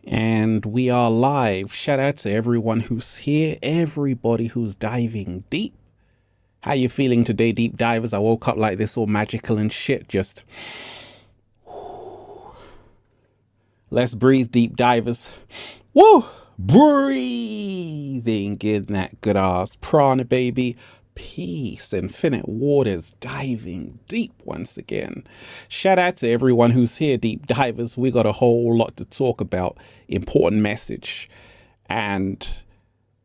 And we are live. Shout out to everyone who's here, everybody who's diving deep. How you feeling today, deep divers? I woke up like this, all magical and shit. Just let's breathe, deep divers. Woo! Breathing in that good ass prana, baby. Peace, infinite waters, diving deep once again. Shout out to everyone who's here, deep divers. We got a whole lot to talk about. Important message, and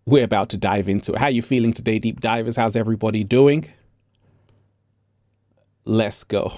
we're about to dive into it. How you feeling today, deep divers? How's everybody doing? Let's go.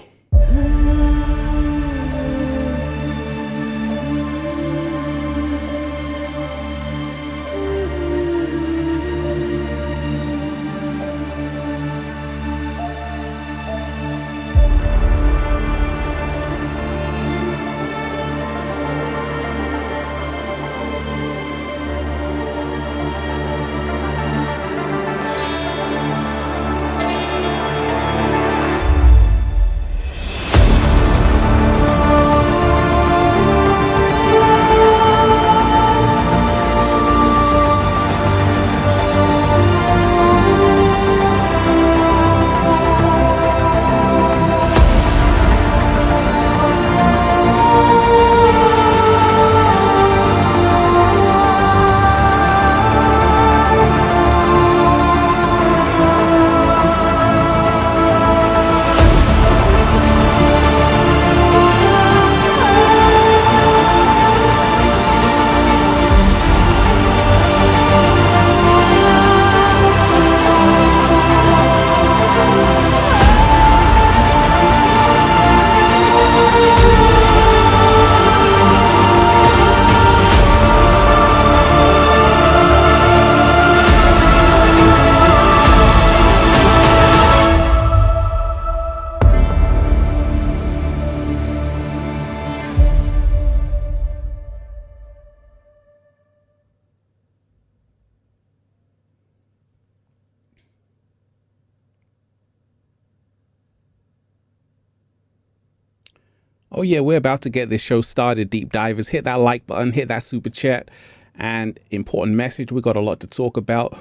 Oh yeah, we're about to get this show started, deep divers. Hit that like button, hit that super chat, and important message. We got a lot to talk about.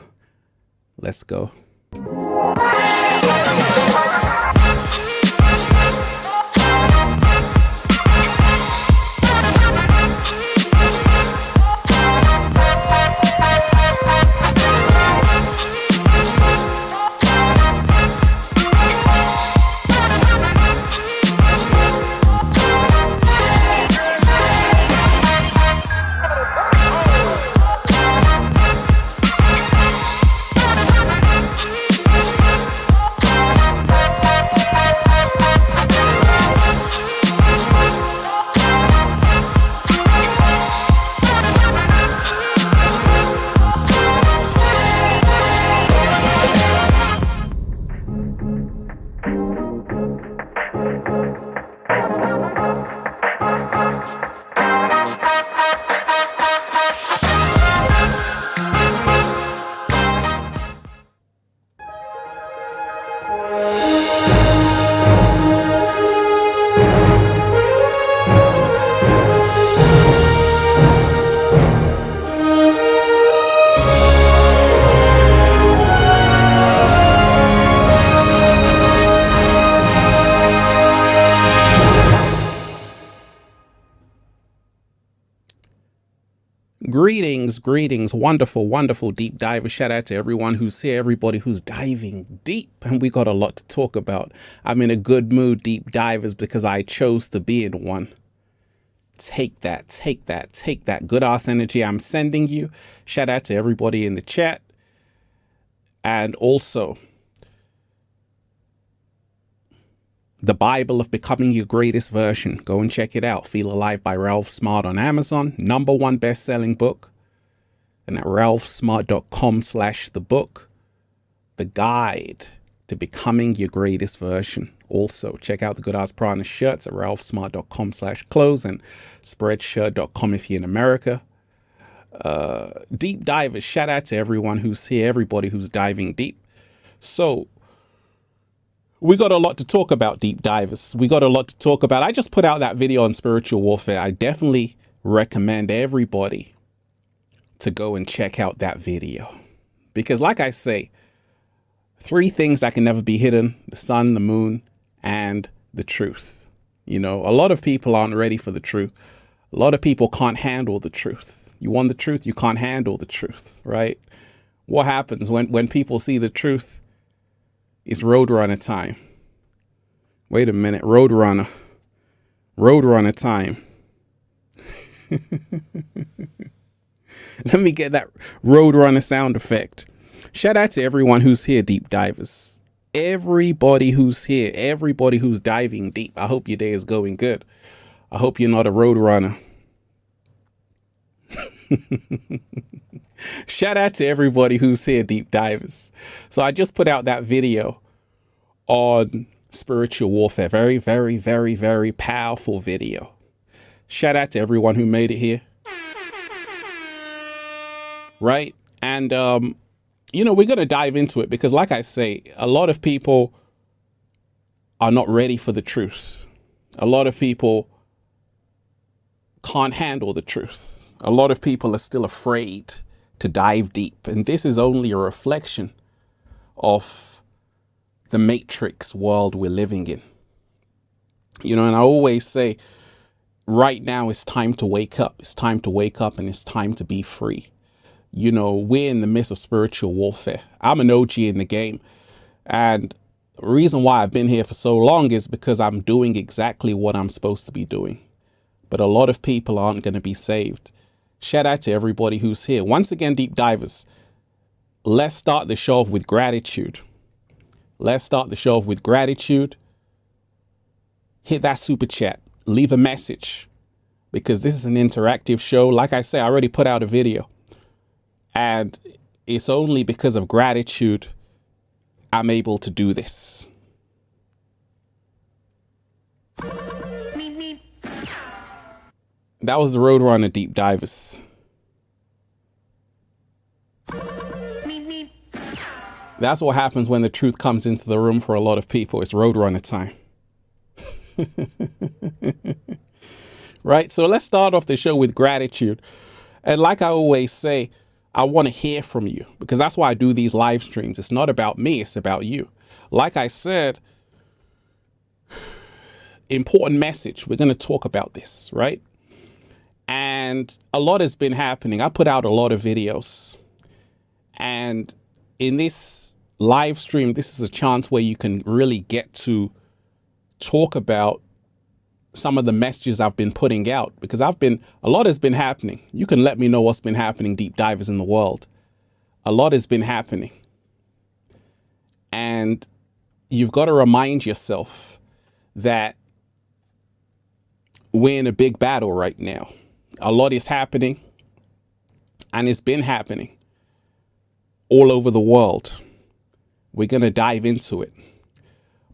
Let's go. Greetings, wonderful, wonderful deep divers. Shout out to everyone who's here, everybody who's diving deep, and we got a lot to talk about. I'm in a good mood, deep divers, because I chose to be in one. Take that good ass energy I'm sending you. Shout out to everybody in the chat, and also The Bible of Becoming Your Greatest Version. Go and check it out. Feel Alive by Ralph Smart on Amazon. #1 best-selling book. And at ralphsmart.com/the book. The Guide to Becoming Your Greatest Version. Also, check out the Good Ass Prana shirts at ralphsmart.com/clothes and spreadshirt.com if you're in America. Deep divers, shout out to everyone who's here, everybody who's diving deep. So, we got a lot to talk about, deep divers. We got a lot to talk about. I just put out that video on spiritual warfare. I definitely recommend everybody to go and check out that video. Because like I say, 3 things that can never be hidden: the sun, the moon, and the truth. You know, a lot of people aren't ready for the truth. A lot of people can't handle the truth. You want the truth, you can't handle the truth, right? What happens when people see the truth? It's Roadrunner time. Wait a minute, Roadrunner time. Let me get that Roadrunner sound effect. Shout out to everyone who's here, deep divers. Everybody who's here, everybody who's diving deep. I hope your day is going good. I hope you're not a Roadrunner. Shout out to everybody who's here, deep divers. So I just put out that video on spiritual warfare. Very, very, very, very powerful video. Shout out to everyone who made it here. Right? And, you know, we're going to dive into it because, like I say, a lot of people are not ready for the truth. A lot of people can't handle the truth. A lot of people are still afraid to dive deep. And this is only a reflection of the matrix world we're living in. You know, and I always say, right now it's time to wake up. It's time to wake up and it's time to be free. You know, we're in the midst of spiritual warfare. I'm an OG in the game. And the reason why I've been here for so long is because I'm doing exactly what I'm supposed to be doing. But a lot of people aren't going to be saved. Shout out to everybody who's here. Once again, deep divers, let's start the show off with gratitude. Let's start the show off with gratitude. Hit that super chat. Leave a message. Because this is an interactive show. Like I say, I already put out a video. And it's only because of gratitude I'm able to do this. That was the Roadrunner deep divers. That's what happens when the truth comes into the room for a lot of people. It's Roadrunner time. Right? So let's start off the show with gratitude. And like I always say, I want to hear from you because that's why I do these live streams. It's not about me. It's about you. Like I said, important message. We're going to talk about this, right? And a lot has been happening. I put out a lot of videos. And in this live stream, this is a chance where you can really get to talk about some of the messages I've been putting out because a lot has been happening. You can let me know what's been happening, deep divers in the world. A lot has been happening. And you've got to remind yourself that we're in a big battle right now. A lot is happening and it's been happening all over the world. We're going to dive into it.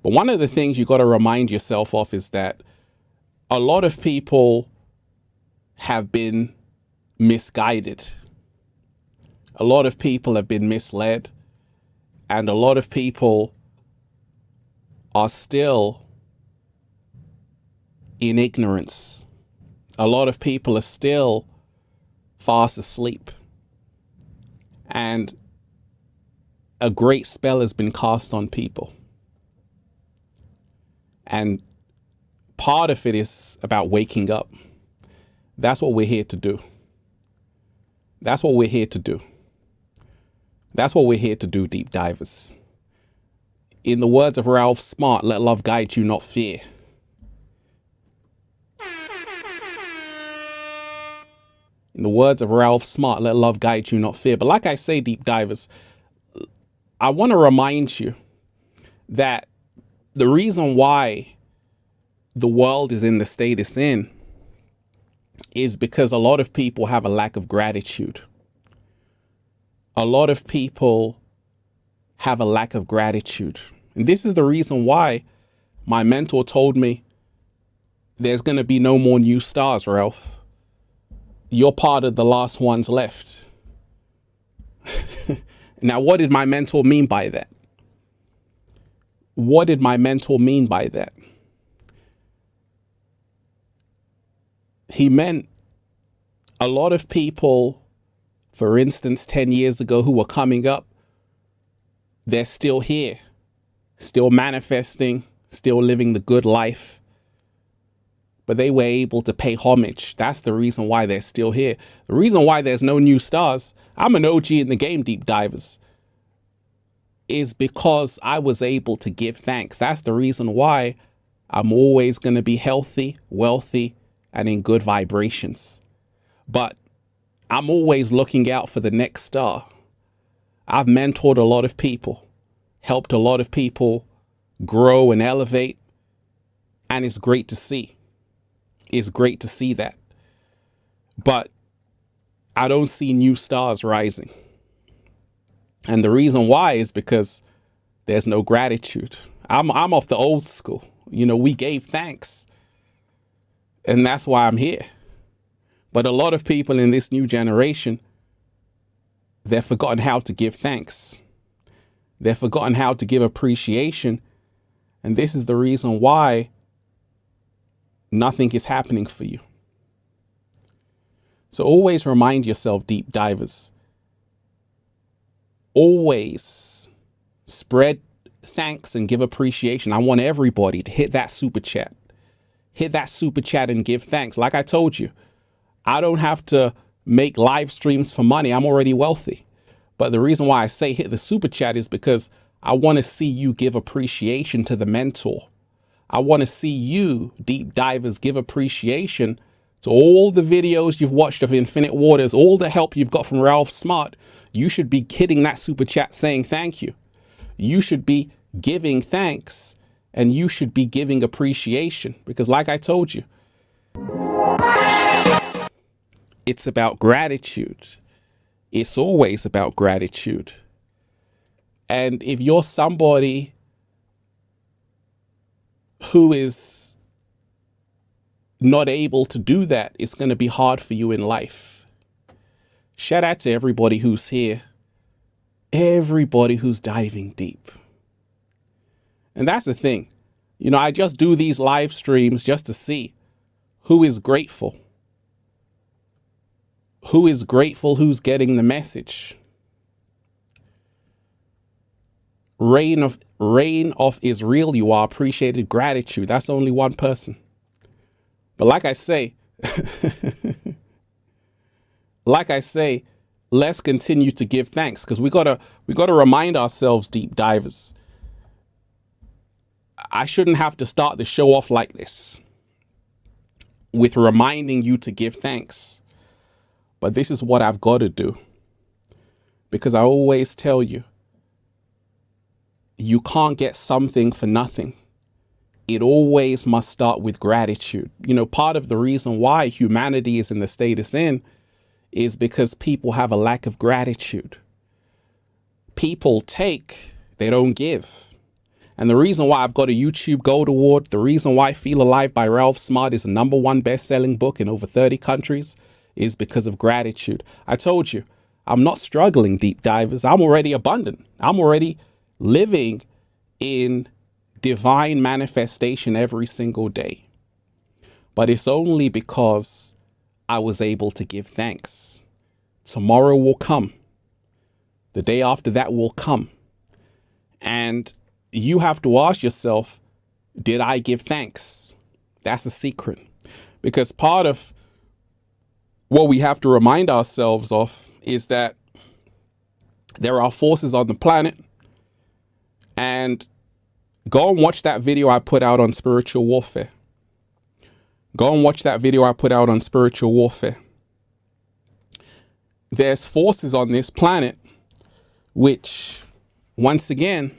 But one of the things you got to remind yourself of is that a lot of people have been misguided. A lot of people have been misled. And a lot of people are still in ignorance. A lot of people are still fast asleep. And a great spell has been cast on people. And part of it is about waking up. That's what we're here to do. That's what we're here to do. That's what we're here to do, deep divers. In the words of Ralph Smart, let love guide you, not fear. In the words of Ralph Smart, let love guide you, not fear. But like I say, deep divers, I want to remind you that the reason why the world is in the state it's in is because a lot of people have a lack of gratitude. A lot of people have a lack of gratitude. And this is the reason why my mentor told me there's going to be no more new stars, Ralph. You're part of the last ones left. Now, what did my mentor mean by that? What did my mentor mean by that? He meant A lot of people, for instance, 10 years ago who were coming up, they're still here, still manifesting, still living the good life. But they were able to pay homage. That's the reason why they're still here. The reason why there's no new stars, I'm an OG in the game, deep divers, is because I was able to give thanks. That's the reason why I'm always going to be healthy, wealthy, and in good vibrations. But I'm always looking out for the next star. I've mentored a lot of people, helped a lot of people grow and elevate, and it's great to see. It's great to see that. But I don't see new stars rising. And the reason why is because there's no gratitude. I'm off the old school. You know, we gave thanks. And that's why I'm here. But a lot of people in this new generation, they've forgotten how to give thanks. They've forgotten how to give appreciation. And this is the reason why nothing is happening for you. So always remind yourself, deep divers, always spread thanks and give appreciation. I want everybody to hit that super chat. Hit that super chat and give thanks. Like I told you, I don't have to make live streams for money. I'm already wealthy. But the reason why I say hit the super chat is because I want to see you give appreciation to the mentor. I want to see you, deep divers, give appreciation to all the videos you've watched of Infinite Waters, all the help you've got from Ralph Smart. You should be hitting that super chat saying thank you. You should be giving thanks, and you should be giving appreciation, because like I told you, it's about gratitude. It's always about gratitude. And if you're somebody who is not able to do that, it's going to be hard for you in life. Shout out to everybody who's here, everybody who's diving deep. And that's the thing. You know, I just do these live streams just to see who is grateful. Who is grateful, who's getting the message. Reign of Israel, you are appreciated. Gratitude. That's only one person. But like I say, let's continue to give thanks, because we gotta remind ourselves, deep divers. I shouldn't have to start the show off like this with reminding you to give thanks. But this is what I've got to do, because I always tell you, you can't get something for nothing. It always must start with gratitude. You know, part of the reason why humanity is in the state it's in is because people have a lack of gratitude. People take, they don't give. And the reason why I've got a YouTube Gold Award, the reason why Feel Alive by Ralph Smart is the #1 best-selling book in over 30 countries is because of gratitude. I told you, I'm not struggling, deep divers. I'm already abundant. I'm already living in divine manifestation every single day. But it's only because I was able to give thanks. Tomorrow will come. The day after that will come. And you have to ask yourself, did I give thanks? That's a secret. Because part of what we have to remind ourselves of is that there are forces on the planet. And go and watch that video I put out on spiritual warfare. Go and watch that video I put out on spiritual warfare. There's forces on this planet which, once again,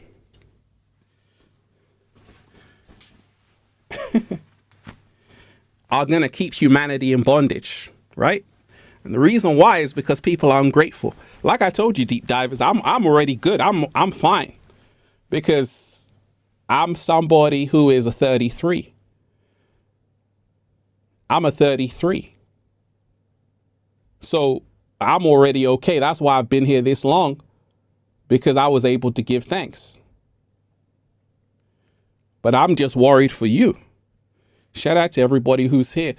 are going to keep humanity in bondage, right? And the reason why is because people are ungrateful. Like I told you, deep divers, I'm already good. I'm fine, because I'm somebody who is a 33. I'm a 33. So I'm already okay. That's why I've been here this long, because I was able to give thanks. But I'm just worried for you. Shout out to everybody who's here.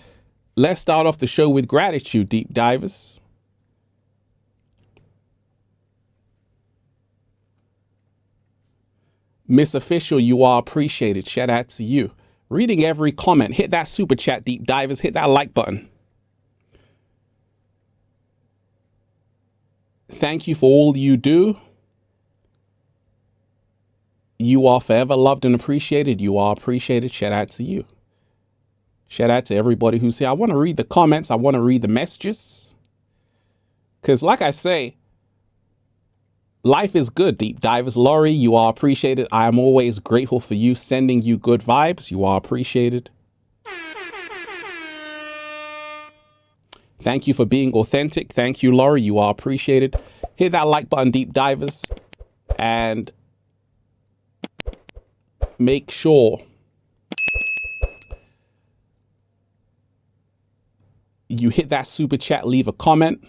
Let's start off the show with gratitude, deep divers. Miss Official, you are appreciated. Shout out to you. Reading every comment. Hit that super chat, deep divers. Hit that like button. Thank you for all you do. You are forever loved and appreciated. You are appreciated. Shout out to you. Shout out to everybody who's here. I want to read the comments. I want to read the messages. Because like I say, life is good, deep divers. Laurie, you are appreciated. I am always grateful for you, sending you good vibes. You are appreciated. Thank you for being authentic. Thank you, Laurie. You are appreciated. Hit that like button, deep divers. And make sure you hit that super chat, leave a comment.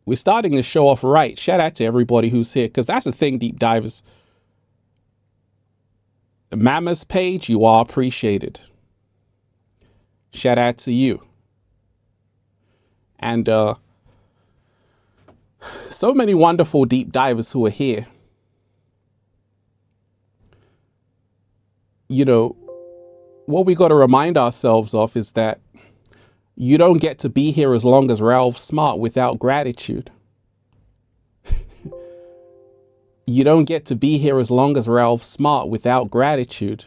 We're starting the show off right. Shout out to everybody who's here, because that's the thing, deep divers. Mama's page, you are appreciated. Shout out to you. And so many wonderful deep divers who are here. You know, what we got to remind ourselves of is that you don't get to be here as long as Ralph Smart without gratitude. You don't get to be here as long as Ralph Smart without gratitude.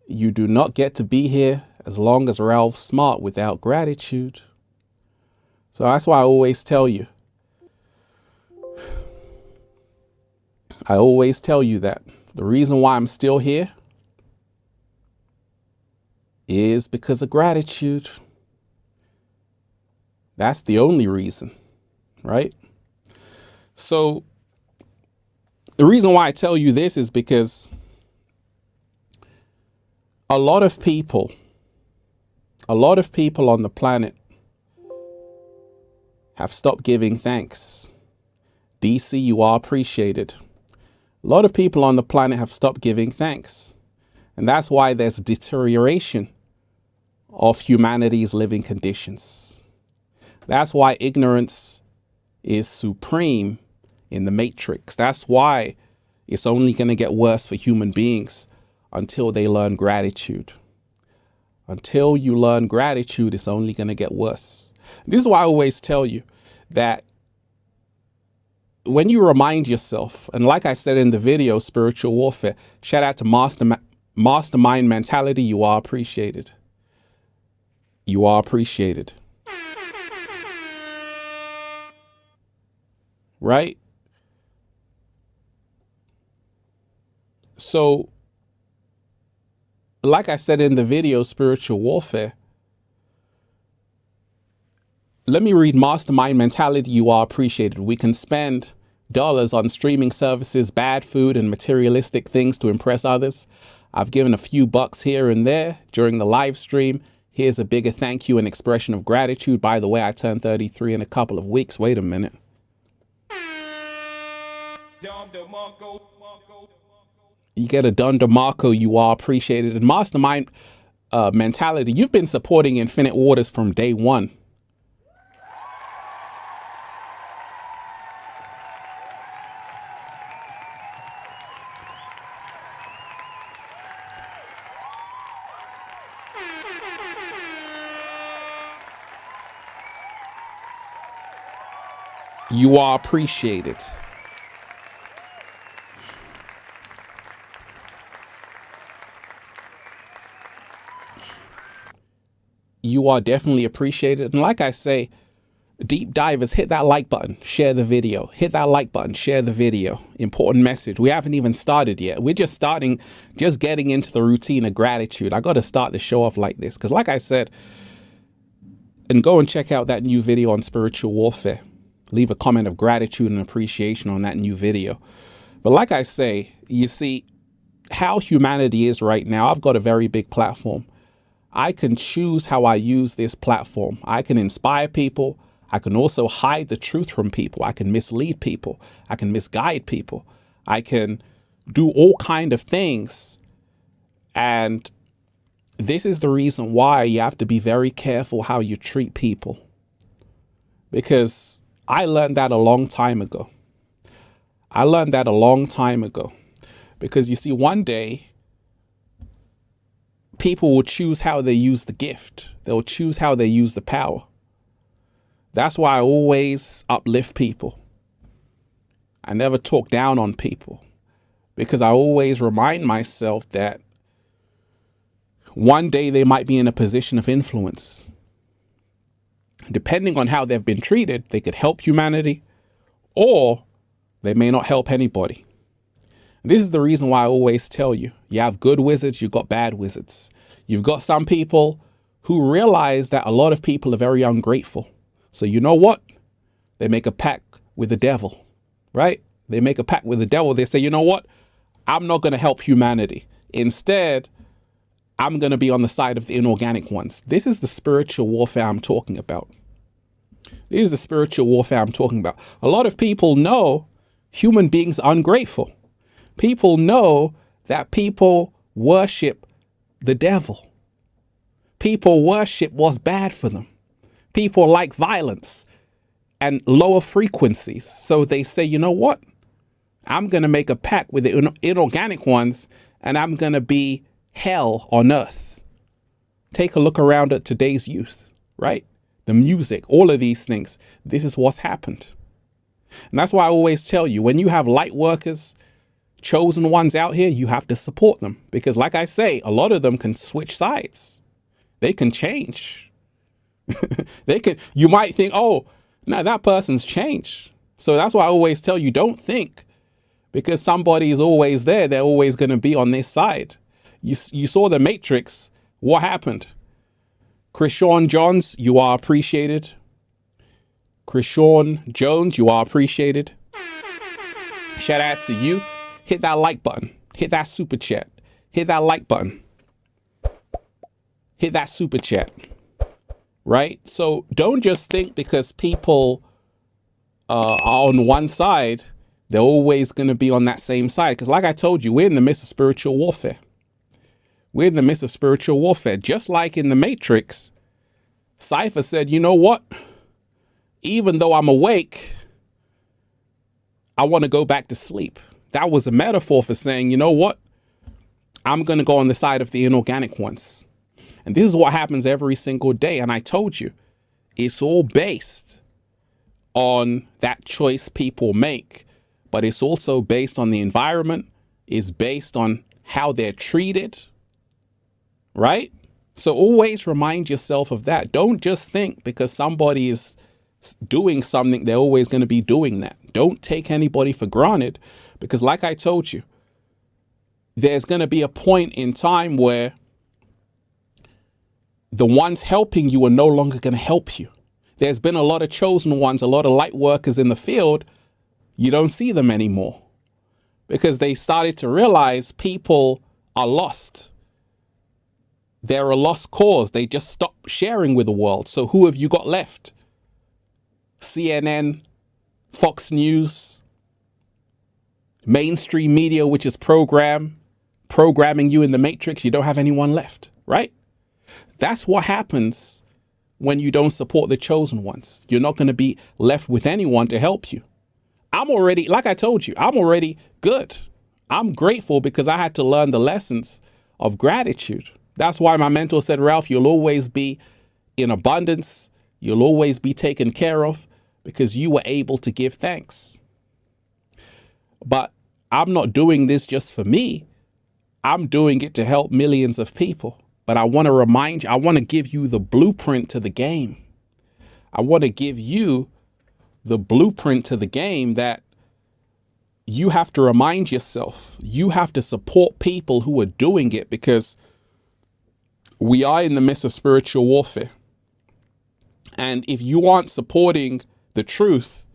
You do not get to be here as long as Ralph Smart without gratitude. So that's why I always tell you. I always tell you that the reason why I'm still here is because of gratitude. That's the only reason, right? So the reason why I tell you this is because a lot of people on the planet have stopped giving thanks. DC, you are appreciated. A lot of people on the planet have stopped giving thanks. And that's why there's deterioration of humanity's living conditions. That's why ignorance is supreme in the matrix. That's why it's only going to get worse for human beings until they learn gratitude. Until you learn gratitude, it's only going to get worse. This is why I always tell you that when you remind yourself, and like I said in the video, spiritual warfare, shout out to mastermind mentality, you are appreciated. You are appreciated. Right? So, like I said in the video, spiritual warfare, let me read mastermind mentality, you are appreciated. We can spend dollars on streaming services, bad food, and materialistic things to impress others. I've given a few bucks here and there during the live stream. Here's a bigger thank you and expression of gratitude. By the way, I turned 33 in a couple of weeks. Wait a minute. You get a Don DeMarco, you are appreciated. And mastermind mentality, you've been supporting Infinite Waters from day one. You are appreciated. You are definitely appreciated. And like I say, deep divers, hit that like button, share the video, hit that like button, share the video. Important message. We haven't even started yet. We're just getting into the routine of gratitude. I got to start the show off like this. Because like I said, and go and check out that new video on spiritual warfare. Leave a comment of gratitude and appreciation on that new video. But like I say, you see how humanity is right now. I've got a very big platform. I can choose how I use this platform. I can inspire people. I can also hide the truth from people. I can mislead people. I can misguide people. I can do all kind of things. And This is the reason why you have to be very careful how you treat people. Because I learned that a long time ago. Because you see, one day, people will choose how they use the gift. They'll choose how they use the power. That's why I always uplift people. I never talk down on people, because I always remind myself that one day they might be in a position of influence. Depending on how they've been treated, they could help humanity, or they may not help anybody. This is the reason why I always tell you, you have good wizards, you've got bad wizards. You've got some people who realize that a lot of people are very ungrateful. So you know what? They make a pact with the devil, right? They make a pact with the devil. They say, you know what? I'm not going to help humanity. Instead, I'm going to be on the side of the inorganic ones. This is the spiritual warfare I'm talking about. This is the spiritual warfare I'm talking about. A lot of people know human beings are ungrateful. People know that people worship the devil. People worship what's bad for them. People like violence and lower frequencies. So they say, you know what? I'm going to make a pact with the inorganic ones, and I'm going to be hell on earth. Take a look around at today's youth, right? The music, all of these things. This is what's happened. And that's why I always tell you, when you have light workers, chosen ones out here, you have to support them. Because like I say, a lot of them can switch sides. They can change. You might think, oh, no, that person's changed. So that's why I always tell you, don't think because somebody is always there, they're always going to be on this side. You saw the Matrix. What happened? Krishawn Johns, you are appreciated. Krishawn Jones, you are appreciated. Shout out to you. Hit that like button. Hit that super chat. Hit that like button. Hit that super chat. Right? So don't just think because people are on one side, they're always going to be on that same side. Because like I told you, we're in the midst of spiritual warfare. We're in the midst of spiritual warfare. Just like in the Matrix, Cypher said, you know what? Even though I'm awake, I want to go back to sleep. That was a metaphor for saying, you know what? I'm going to go on the side of the inorganic ones. And this is what happens every single day. And I told you, it's all based on that choice people make, but it's also based on the environment. It's based on how they're treated, right? So always remind yourself of that. Don't just think because somebody is doing something, they're always going to be doing that. Don't take anybody for granted, because like I told you, there's going to be a point in time where the ones helping you are no longer going to help you. There's been a lot of chosen ones, a lot of light workers in the field. You don't see them anymore because they started to realize people are lost. They're a lost cause. They just stopped sharing with the world. So who have you got left? CNN, Fox News, mainstream media, which is programming you in the Matrix. You don't have anyone left, right? That's what happens when you don't support the chosen ones. You're not going to be left with anyone to help you. I'm already, like I told you, I'm already good. I'm grateful because I had to learn the lessons of gratitude. That's why my mentor said, Ralph, you'll always be in abundance. You'll always be taken care of because you were able to give thanks. But I'm not doing this just for me. I'm doing it to help millions of people. But I want to remind you, I want to give you the blueprint to the game. I want to give you the blueprint to the game that you have to remind yourself. You have to support people who are doing it because we are in the midst of spiritual warfare. And if you aren't supporting the truth,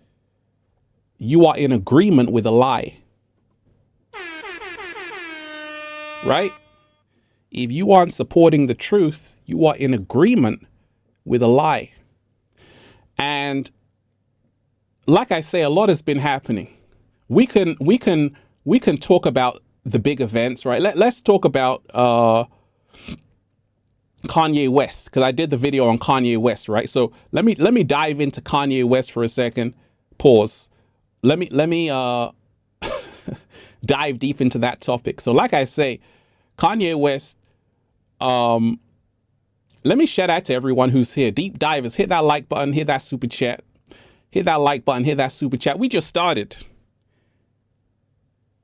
you are in agreement with a lie. Right? If you aren't supporting the truth, you are in agreement with a lie. And like I say, a lot has been happening. We can talk about the big events, right? Let's talk about Kanye West, because I did the video on Kanye West, right? So let me dive into Kanye West for a second. Pause. Let me dive deep into that topic. So like I say, Kanye West, let me shout out to everyone who's here. Deep divers, hit that like button, hit that super chat. Hit that like button, hit that super chat. We just started.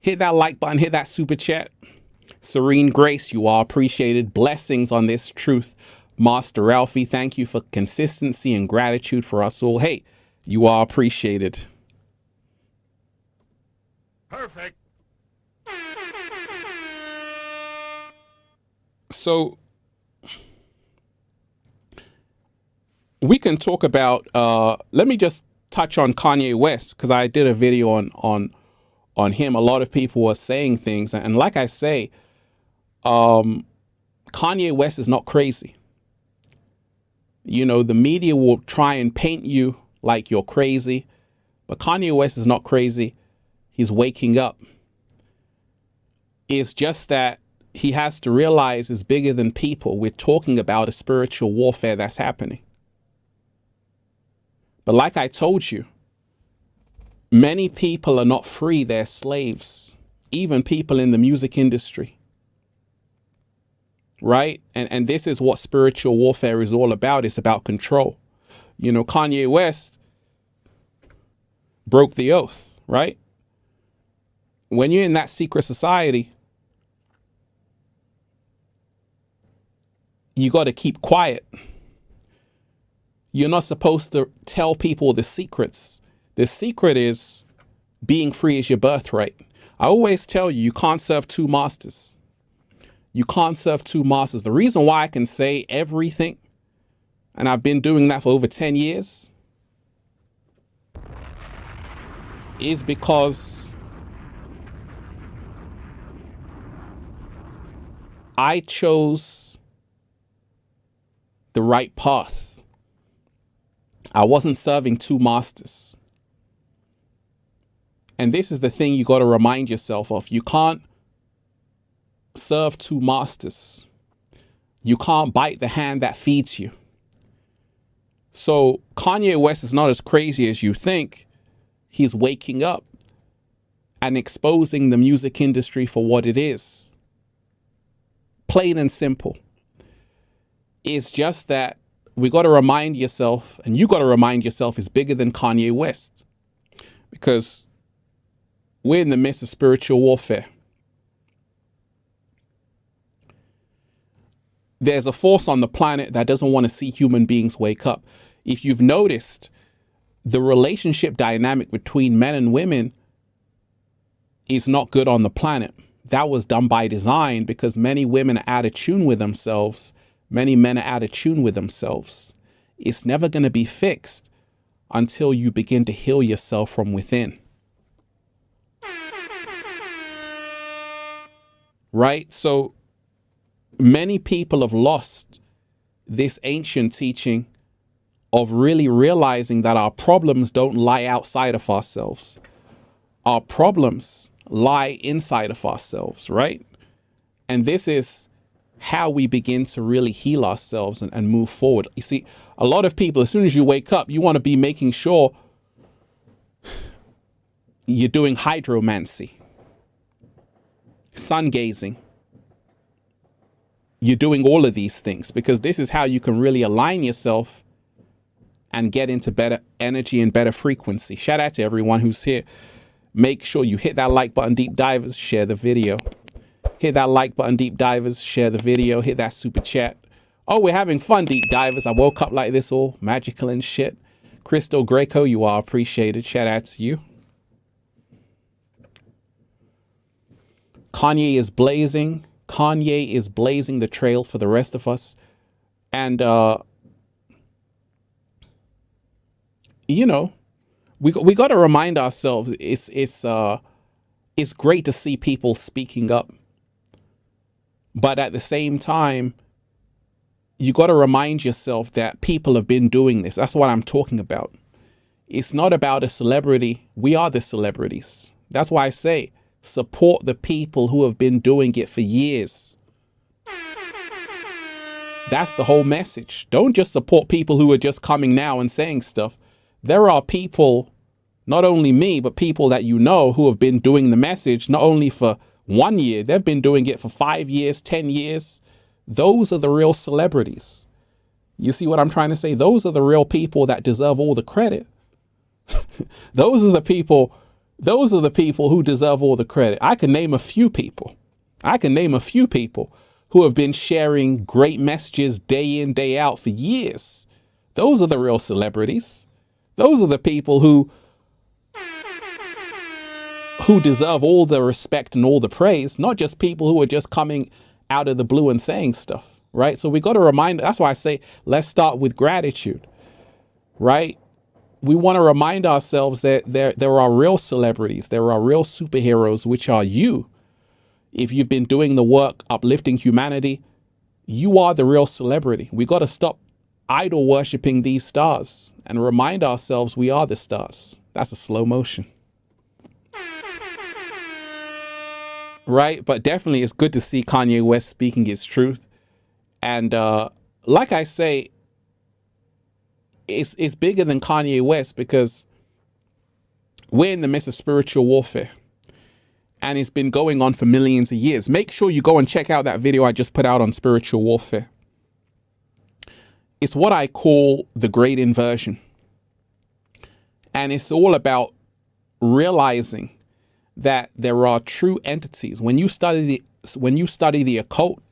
Hit that like button, hit that super chat. Serene Grace, you are appreciated. Blessings on this truth. Master Ralphie, thank you for consistency and gratitude for us all. Hey, you are appreciated. Perfect. So we can talk about, let me just touch on Kanye West, because I did a video on him. A lot of people were saying things. And like I say, Kanye West is not crazy. You know, the media will try and paint you like you're crazy, but Kanye West is not crazy. He's waking up. It's just that he has to realize it's bigger than people. We're talking about a spiritual warfare that's happening. But like I told you, many people are not free, they're slaves. Even people in the music industry. Right? And this is what spiritual warfare is all about. It's about control. You know, Kanye West broke the oath, right? When you're in that secret society, you got to keep quiet. You're not supposed to tell people the secrets. The secret is being free is your birthright. I always tell you, you can't serve two masters. You can't serve two masters. The reason why I can say everything, and I've been doing that for over 10 years, is because I chose the right path. I wasn't serving two masters. And this is the thing you got to remind yourself of. You can't serve two masters. You can't bite the hand that feeds you. So Kanye West is not as crazy as you think. He's waking up and exposing the music industry for what it is. Plain and simple. It's just that we got to remind yourself, and you got to remind yourself, it's bigger than Kanye West. Because we're in the midst of spiritual warfare. There's a force on the planet that doesn't want to see human beings wake up. If you've noticed, the relationship dynamic between men and women is not good on the planet. That was done by design because many women are out of tune with themselves. Many men are out of tune with themselves. It's never going to be fixed until you begin to heal yourself from within. Right? So many people have lost this ancient teaching of really realizing that our problems don't lie outside of ourselves. Our problems lie inside of ourselves, right? And this is how we begin to really heal ourselves and move forward. You see, a lot of people, as soon as you wake up, you want to be making sure you're doing hydromancy, sun gazing. You're doing all of these things because this is how you can really align yourself and get into better energy and better frequency. Shout out to everyone who's here. Make sure you hit that like button, deep divers, share the video. Hit that like button, deep divers, share the video, hit that super chat. Oh, we're having fun, deep divers. I woke up like this, all magical and shit. Crystal Greco, you are appreciated. Shout out to you. Kanye is blazing. Kanye is blazing the trail for the rest of us. And, you know, we got to remind ourselves it's great to see people speaking up. But at the same time, you got to remind yourself that people have been doing this. That's what I'm talking about. It's not about a celebrity. We are the celebrities. That's why I say support the people who have been doing it for years. That's the whole message. Don't just support people who are just coming now and saying stuff. There are people, not only me, but people that you know who have been doing the message not only for 1 year, they've been doing it for 5 years, 10 years. Those are the real celebrities. You see what I'm trying to say? Those are the real people that deserve all the credit. Those are the people who deserve all the credit. I can name a few people. Who have been sharing great messages day in, day out for years. Those are the real celebrities. Those are the people who deserve all the respect and all the praise, not just people who are just coming out of the blue and saying stuff, right? So we got to remind, that's why I say, let's start with gratitude, right? We want to remind ourselves that there are real celebrities, there are real superheroes, which are you. If you've been doing the work, uplifting humanity, you are the real celebrity. We got to stop idol worshiping these stars and remind ourselves we are the stars. That's a slow motion. Right? But definitely it's good to see Kanye West speaking his truth. And like I say, it's bigger than Kanye West because we're in the midst of spiritual warfare. And it's been going on for millions of years. Make sure you go and check out that video I just put out on spiritual warfare. It's what I call the great inversion. And it's all about realizing that there are true entities. When you study the occult,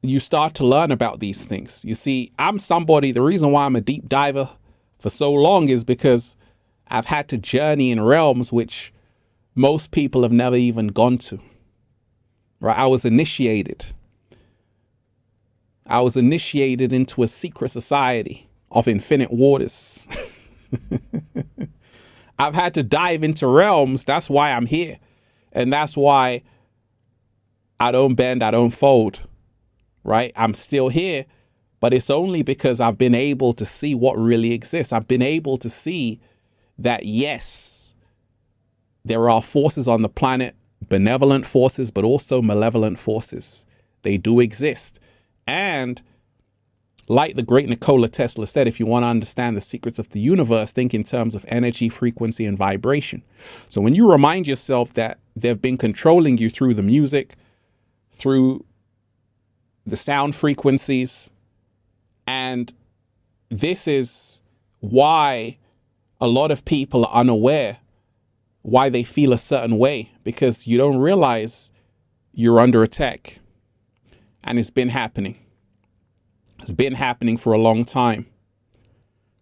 you start to learn about these things. You see, the reason why I'm a deep diver for so long is because I've had to journey in realms which most people have never even gone to, right? I was initiated into a secret society of infinite waters. I've had to dive into realms. That's why I'm here. And that's why I don't bend, I don't fold, right? I'm still here, but it's only because I've been able to see what really exists. I've been able to see that, yes, there are forces on the planet, benevolent forces, but also malevolent forces. They do exist. And like the great Nikola Tesla said, if you want to understand the secrets of the universe, think in terms of energy, frequency, and vibration. So when you remind yourself that they've been controlling you through the music, through the sound frequencies, and this is why a lot of people are unaware why they feel a certain way, because you don't realize you're under attack. And it's been happening. It's been happening for a long time,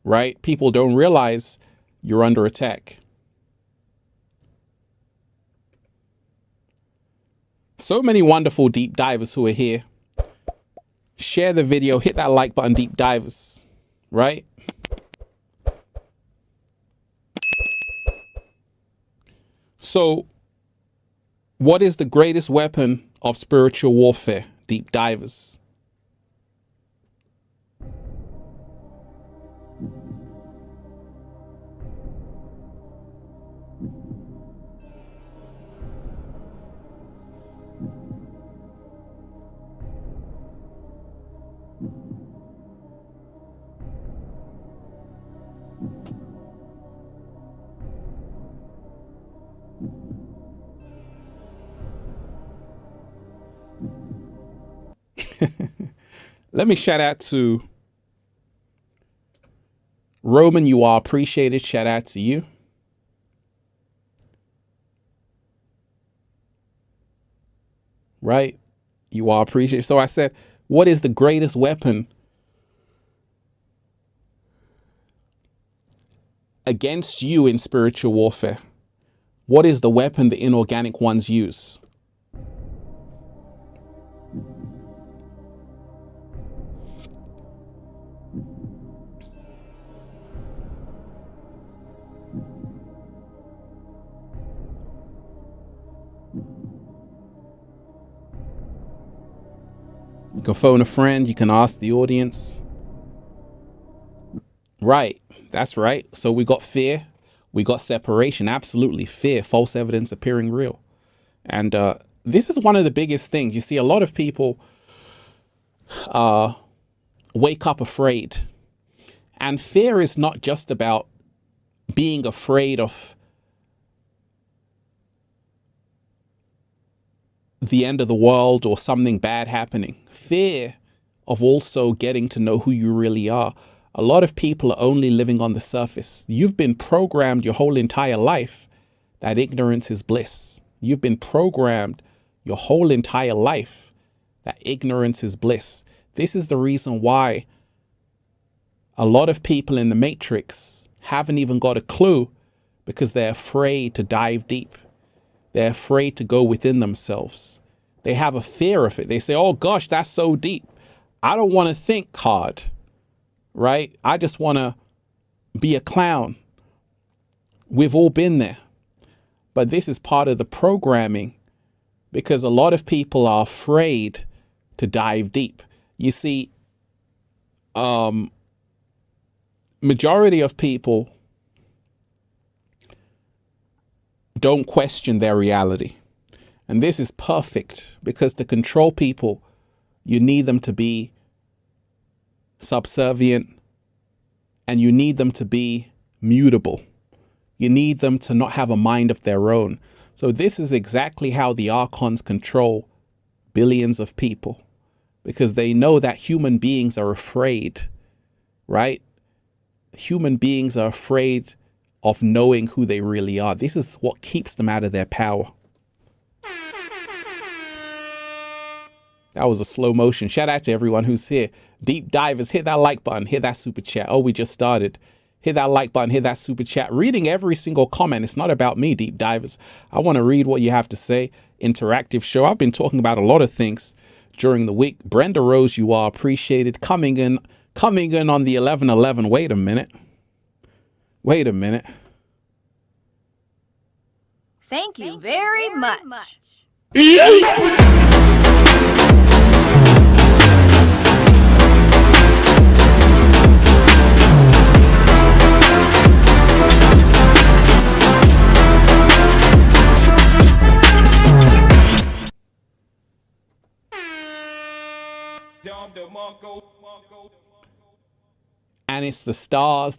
right? People don't realize you're under attack. So many wonderful deep divers who are here. Share the video, hit that like button, deep divers, right? So what is the greatest weapon of spiritual warfare? Deep divers. Let me shout out to Roman. You are appreciated. Shout out to you. Right? You are appreciated. So I said, what is the greatest weapon against you in spiritual warfare? What is the weapon the inorganic ones use? You can phone a friend. You can ask the audience. Right. That's right. So we got fear. We got separation. Absolutely. Fear, false evidence appearing real. And this is one of the biggest things. You see, a lot of people wake up afraid. And fear is not just about being afraid of the end of the world or something bad happening. Fear of also getting to know who you really are. A lot of people are only living on the surface. You've been programmed your whole entire life that ignorance is bliss. You've been programmed your whole entire life that ignorance is bliss. This is the reason why a lot of people in the matrix haven't even got a clue, because they're afraid to dive deep. They're afraid to go within themselves. They have a fear of it. They say, oh gosh, that's so deep. I don't want to think hard, right? I just want to be a clown. We've all been there. But this is part of the programming, because a lot of people are afraid to dive deep. You see, majority of people don't question their reality. And this is perfect, because to control people, you need them to be subservient, and you need them to be mutable. You need them to not have a mind of their own. So this is exactly how the Archons control billions of people, because they know that human beings are afraid, right? Human beings are afraid of knowing who they really are. This is what keeps them out of their power. That was a slow motion. Shout out to everyone who's here. Deep divers, hit that like button, hit that super chat. Oh, we just started. Hit that like button, hit that super chat. Reading every single comment. It's not about me, deep divers. I want to read what you have to say. Interactive show. I've been talking about a lot of things during the week. Brenda Rose, you are appreciated. Coming in on the 11/11. Wait a minute. Thank you very much. And it's the stars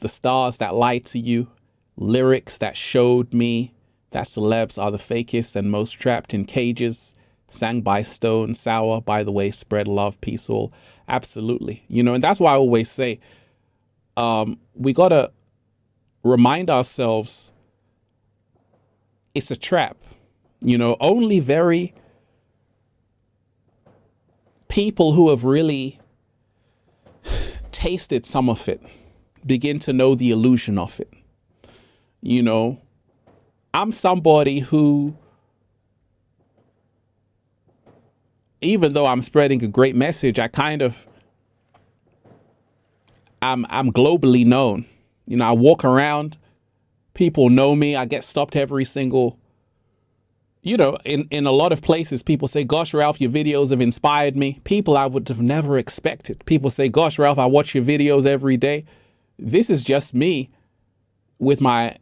that lied to you, lyrics that showed me that celebs are the fakest and most trapped in cages, sang by Stone Sour, by the way, spread love, peace, all. Absolutely. You know, and that's why I always say, we got to remind ourselves it's a trap. You know, only very people who have really tasted some of it begin to know the illusion of it. You know, I'm somebody who, even though I'm spreading a great message, I'm globally known. You know, I walk around, people know me. I get stopped every single, you know, in a lot of places, people say, gosh, Ralph, your videos have inspired me. People I would have never expected. People say, gosh, Ralph, I watch your videos every day. This is just me with my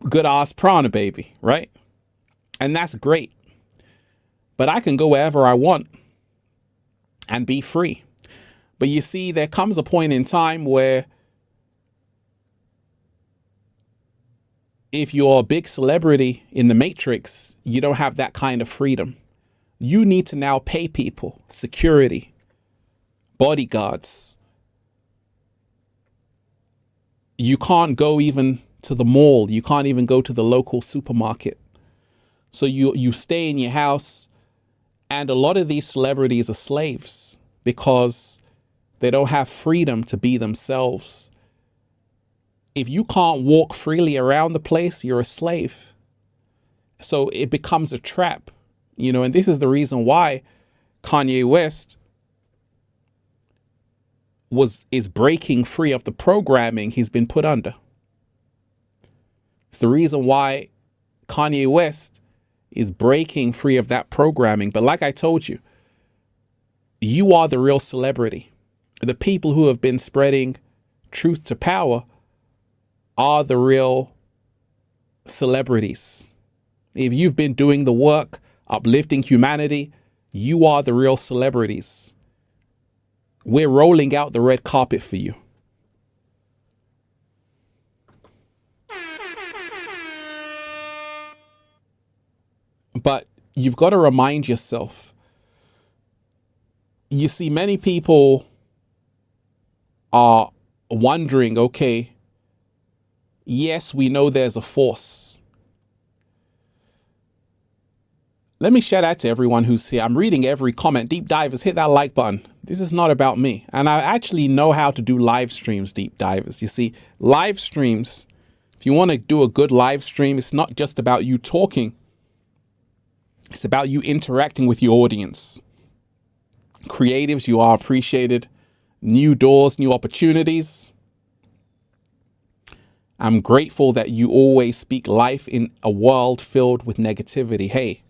good ass prana baby, right? And that's great. But I can go wherever I want and be free. But you see, there comes a point in time where if you're a big celebrity in the matrix, you don't have that kind of freedom. You need to now pay people, security, bodyguards. You can't go even to the mall. You can't even go to the local supermarket. So you stay in your house, and a lot of these celebrities are slaves because they don't have freedom to be themselves. If you can't walk freely around the place, you're a slave. So it becomes a trap, you know, and this is the reason why Kanye West is breaking free of the programming he's been put under. It's the reason why Kanye West is breaking free of that programming. But like I told you, you are the real celebrity. The people who have been spreading truth to power are the real celebrities. If you've been doing the work, uplifting humanity, you are the real celebrities. We're rolling out the red carpet for you. But you've got to remind yourself, you see, many people are wondering, okay, yes, we know there's a force. Let me shout out to everyone who's here. I'm reading every comment. Deep divers, hit that like button. This is not about me. And I actually know how to do live streams, deep divers. You see, live streams, if you want to do a good live stream, it's not just about you talking. It's about you interacting with your audience. Creatives, you are appreciated. New doors, new opportunities. I'm grateful that you always speak life in a world filled with negativity. Hey,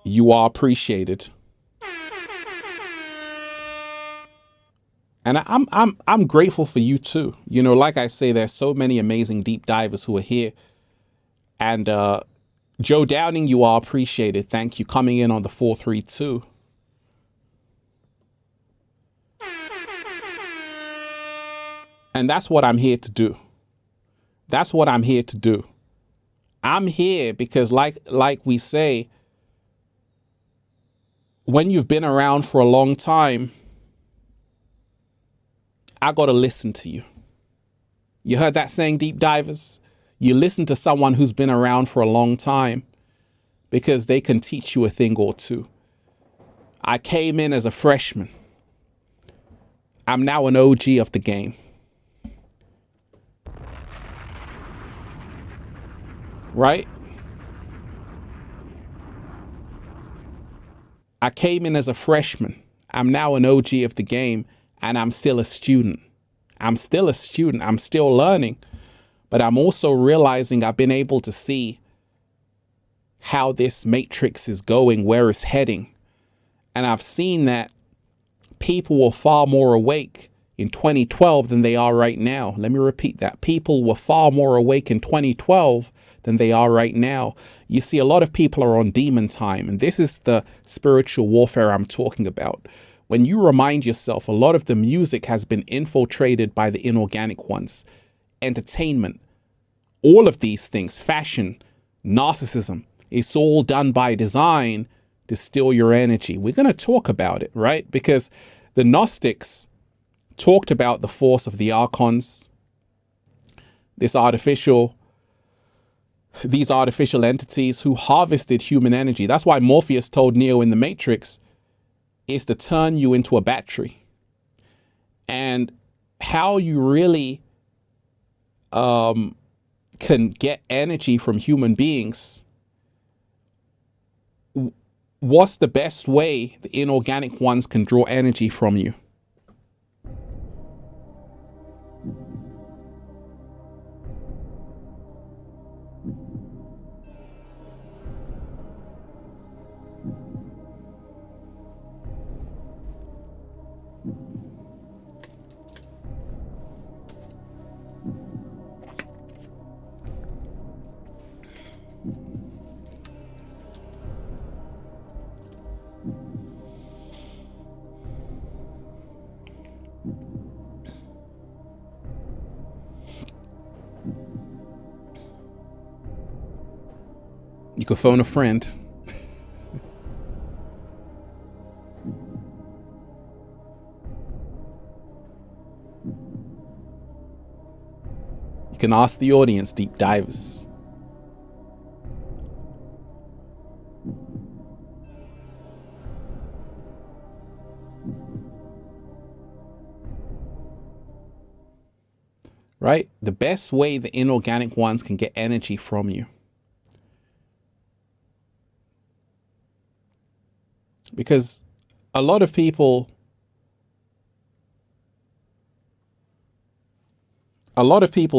you are appreciated. And I'm grateful for you too. You know, like I say, there's so many amazing deep divers who are here. And Joe Downing, you are appreciated. Thank you. Coming in on the 432. And that's what I'm here to do. That's what I'm here to do. I'm here because like we say, when you've been around for a long time, I got to listen to you. You heard that saying, deep divers? You listen to someone who's been around for a long time because they can teach you a thing or two. I came in as a freshman. I'm now an OG of the game. Right? I came in as a freshman. I'm now an OG of the game, and I'm still a student. I'm still a student. I'm still learning, but I'm also realizing I've been able to see how this matrix is going, where it's heading. And I've seen that people were far more awake in 2012 than they are right now. Let me repeat that. People were far more awake in 2012 than they are right now. You see, a lot of people are on demon time, and this is the spiritual warfare I'm talking about. When you remind yourself, a lot of the music has been infiltrated by the inorganic ones. Entertainment, all of these things, fashion, narcissism, it's all done by design to steal your energy. We're going to talk about it, right? Because the Gnostics talked about the force of the archons, these artificial entities who harvested human energy. That's why Morpheus told Neo in the Matrix is to turn you into a battery. And how you really can get energy from human beings, what's the best way the inorganic ones can draw energy from you? You could phone a friend. You can ask the audience, deep divers. Right? The best way the inorganic ones can get energy from you. Because a lot of people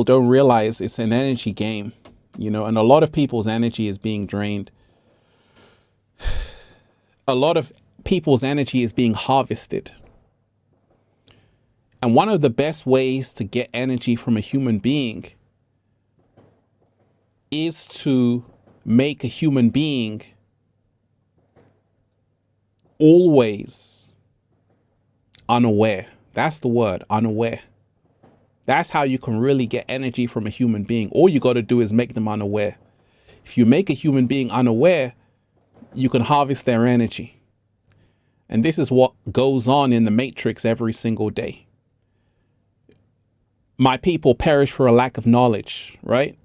don't realize it's an energy game, you know, and a lot of people's energy is being drained. A lot of people's energy is being harvested. And one of the best ways to get energy from a human being is to make a human being always unaware. That's the word, unaware. That's how you can really get energy from a human being. All you got to do is make them unaware. If you make a human being unaware, you can harvest their energy. And this is what goes on in the matrix every single day. My people perish for a lack of knowledge, right?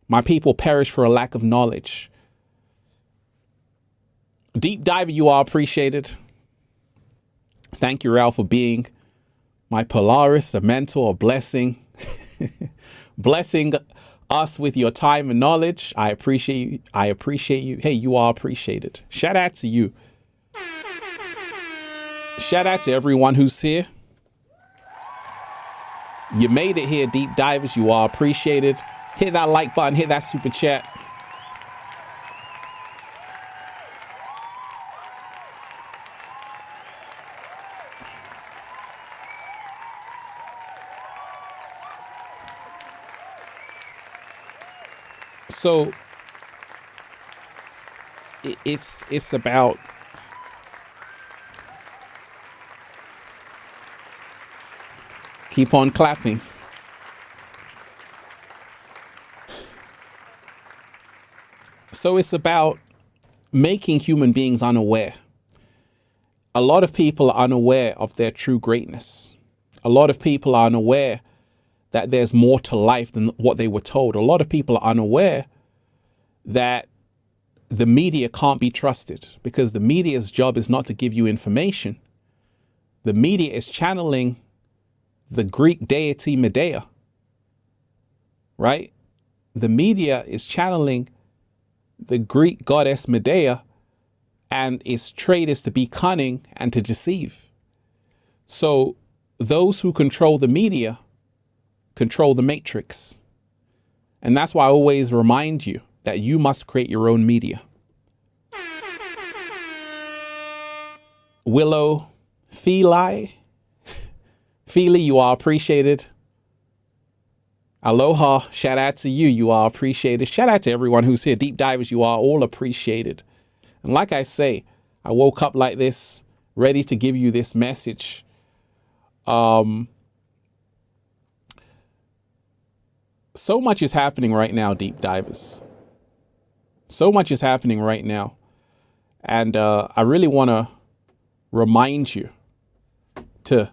My people perish for a lack of knowledge. Deep Diver, you are appreciated. Thank you, Ralph, for being my Polaris, a mentor, a blessing. Blessing us with your time and knowledge. I appreciate you. I appreciate you. Hey, you are appreciated. Shout out to you. Shout out to everyone who's here. You made it here, Deep Divers. You are appreciated. Hit that like button. Hit that super chat. So it's about keep on clapping. So it's about making human beings unaware. A lot of people are unaware of their true greatness. A lot of people are unaware that there's more to life than what they were told. A lot of people are unaware that the media can't be trusted because the media's job is not to give you information. The media is channeling the Greek deity Medea, right? The media is channeling the Greek goddess Medea, and its trait is to be cunning and to deceive. So those who control the media control the matrix. And that's why I always remind you that you must create your own media. Willow Feely, you are appreciated. Aloha, shout out to you. You are appreciated. Shout out to everyone who's here. Deep Divers, you are all appreciated. And like I say, I woke up like this, ready to give you this message. So much is happening right now, Deep Divers. So much is happening right now. And I really want to remind you to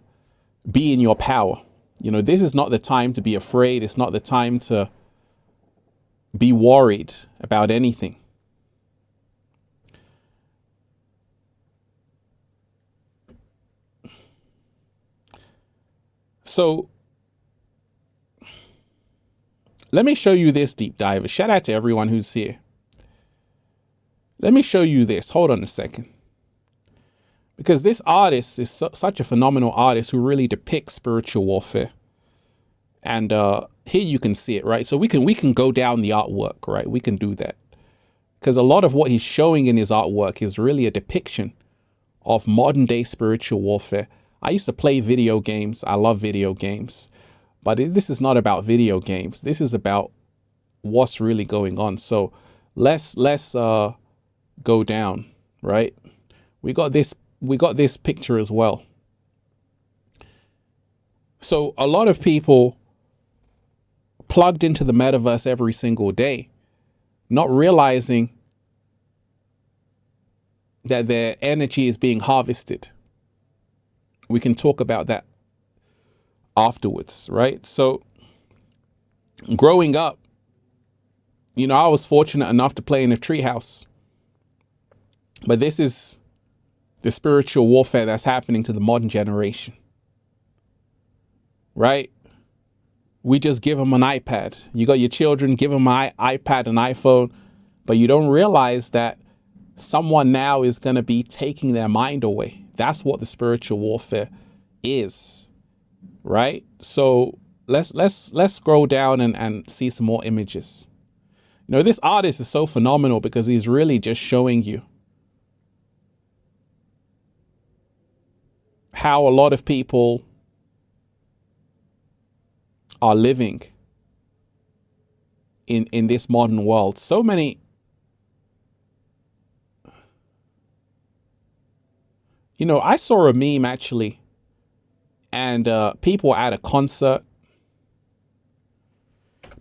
be in your power. You know, this is not the time to be afraid. It's not the time to be worried about anything. So let me show you this, Deep Diver. Shout out to everyone who's here. Let me show you this. Hold on a second. Because this artist is such a phenomenal artist who really depicts spiritual warfare. And here you can see it, right? So we can go down the artwork, right? We can do that. Because a lot of what he's showing in his artwork is really a depiction of modern day spiritual warfare. I used to play video games. I love video games. But this is not about video games. This is about what's really going on. So let's go down, right? We got this picture as well. So a lot of people plugged into the metaverse every single day, not realizing that their energy is being harvested. We can talk about that afterwards, right? So growing up, you know, I was fortunate enough to play in a treehouse. But this is the spiritual warfare that's happening to the modern generation, right? We just give them an iPad. You got your children, give them an iPad, an iPhone, but you don't realize that someone now is going to be taking their mind away. That's what the spiritual warfare is, right? So let's scroll down and see some more images. You know, this artist is so phenomenal because he's really just showing you how a lot of people are living in this modern world. So many You know, I saw a meme actually, and people were at a concert.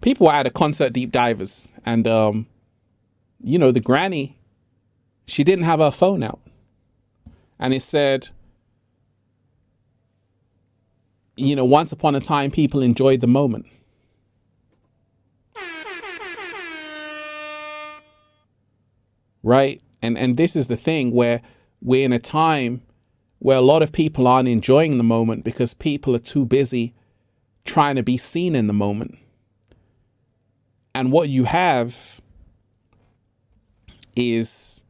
People were at a concert, deep divers, and you know, the granny, she didn't have her phone out, and it said, you know, once upon a time, people enjoyed the moment. Right? And this is the thing where we're in a time where a lot of people aren't enjoying the moment because people are too busy trying to be seen in the moment. And what you have is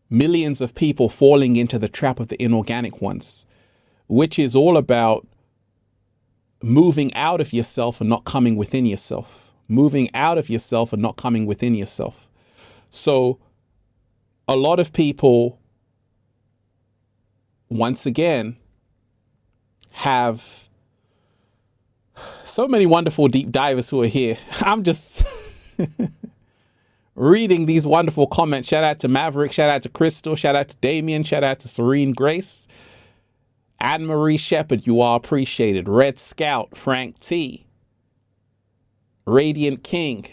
millions of people falling into the trap of the inorganic ones, which is all about moving out of yourself and not coming within yourself, moving out of yourself and not coming within yourself. So a lot of people, once again, have so many wonderful deep divers who are here. I'm just reading these wonderful comments. Shout out to Maverick, shout out to Crystal, shout out to Damien, shout out to Serene Grace, Anne-Marie Shepherd, you are appreciated. Red Scout, Frank T, Radiant King.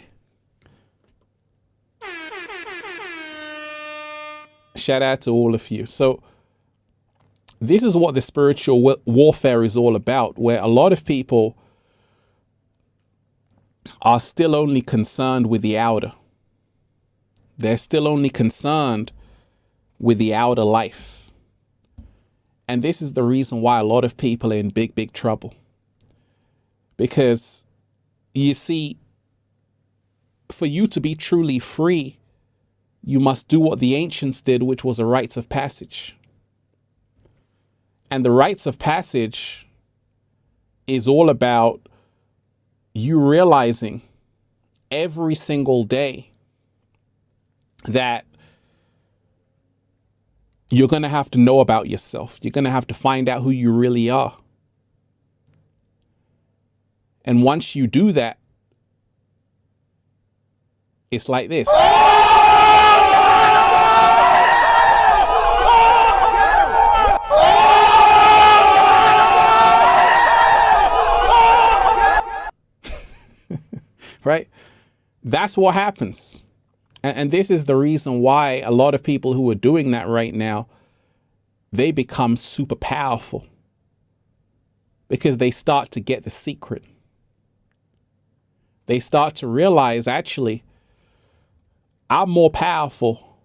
Shout out to all of you. So this is what the spiritual warfare is all about, where a lot of people are still only concerned with the outer. They're still only concerned with the outer life. And this is the reason why a lot of people are in big, big trouble. Because you see, for you to be truly free, you must do what the ancients did, which was a rites of passage. And the rites of passage is all about you realizing every single day that you're going to have to know about yourself. You're going to have to find out who you really are. And once you do that, it's like this. Right? That's what happens. And this is the reason why a lot of people who are doing that right now, they become super powerful. Because they start to get the secret. They start to realize, actually, I'm more powerful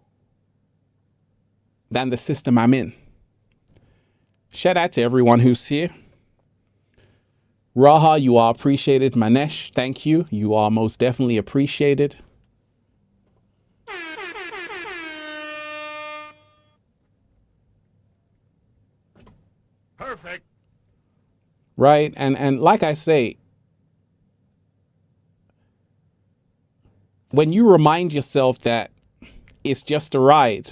than the system I'm in. Shout out to everyone who's here. Raha, you are appreciated. Manesh, thank you. You are most definitely appreciated. Perfect. Right? And like I say, when you remind yourself that it's just a ride,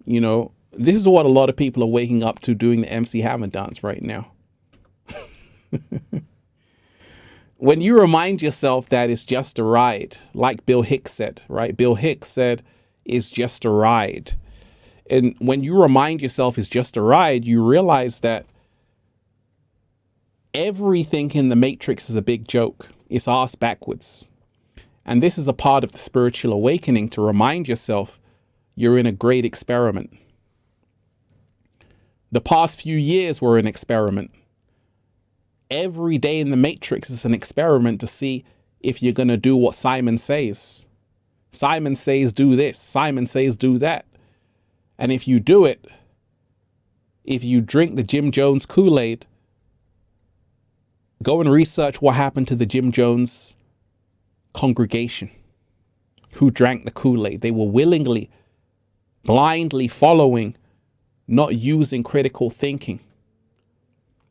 you know, this is what a lot of people are waking up to doing the MC Hammer dance right now. When you remind yourself that it's just a ride, like Bill Hicks said, right? Bill Hicks said, it's just a ride. And when you remind yourself it's just a ride, you realize that everything in the Matrix is a big joke. It's ass backwards. And this is a part of the spiritual awakening, to remind yourself you're in a great experiment. The past few years were an experiment. Every day in the Matrix is an experiment to see if you're going to do what Simon says. Simon says do this. Simon says do that. And if you do it, if you drink the Jim Jones Kool-Aid, go and research what happened to the Jim Jones congregation who drank the Kool-Aid. They were willingly, blindly following, not using critical thinking.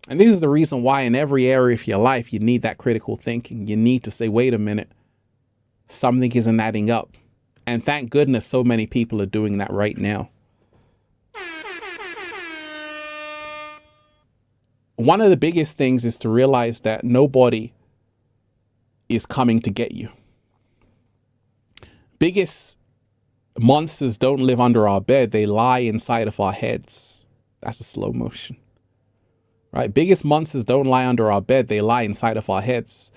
And this is the reason why in every area of your life, you need that critical thinking. You need to say, wait a minute, something isn't adding up. And thank goodness so many people are doing that right now. One of the biggest things is to realize that nobody is coming to get you. Biggest monsters don't live under our bed. They lie inside of our heads. That's a slow motion, right? Biggest monsters don't lie under our bed. They lie inside of our heads.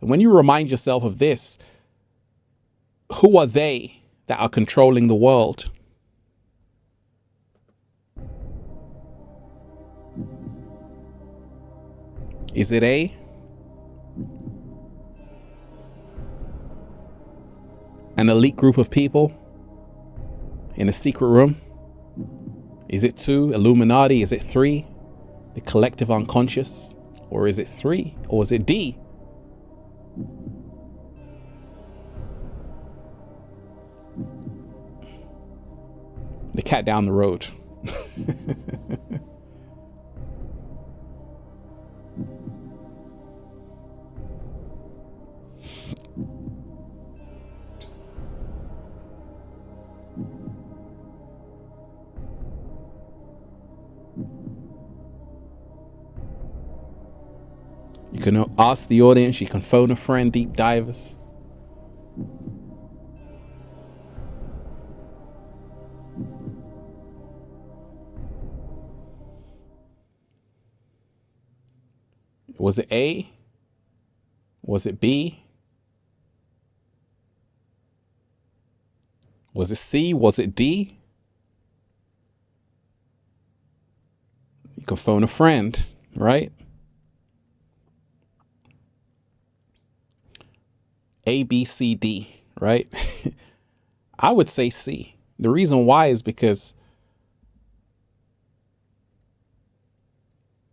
And when you remind yourself of this, who are they that are controlling the world? Is it A, an elite group of people in a secret room? Is it 2, Illuminati? Is it 3, the collective unconscious? Or is it 3? Or is it D, the cat down the road? You can ask the audience, you can phone a friend, deep divers. Was it A? Was it B? Was it C? Was it D? You can phone a friend, right? A, B, C, D, right? I would say C. The reason why is because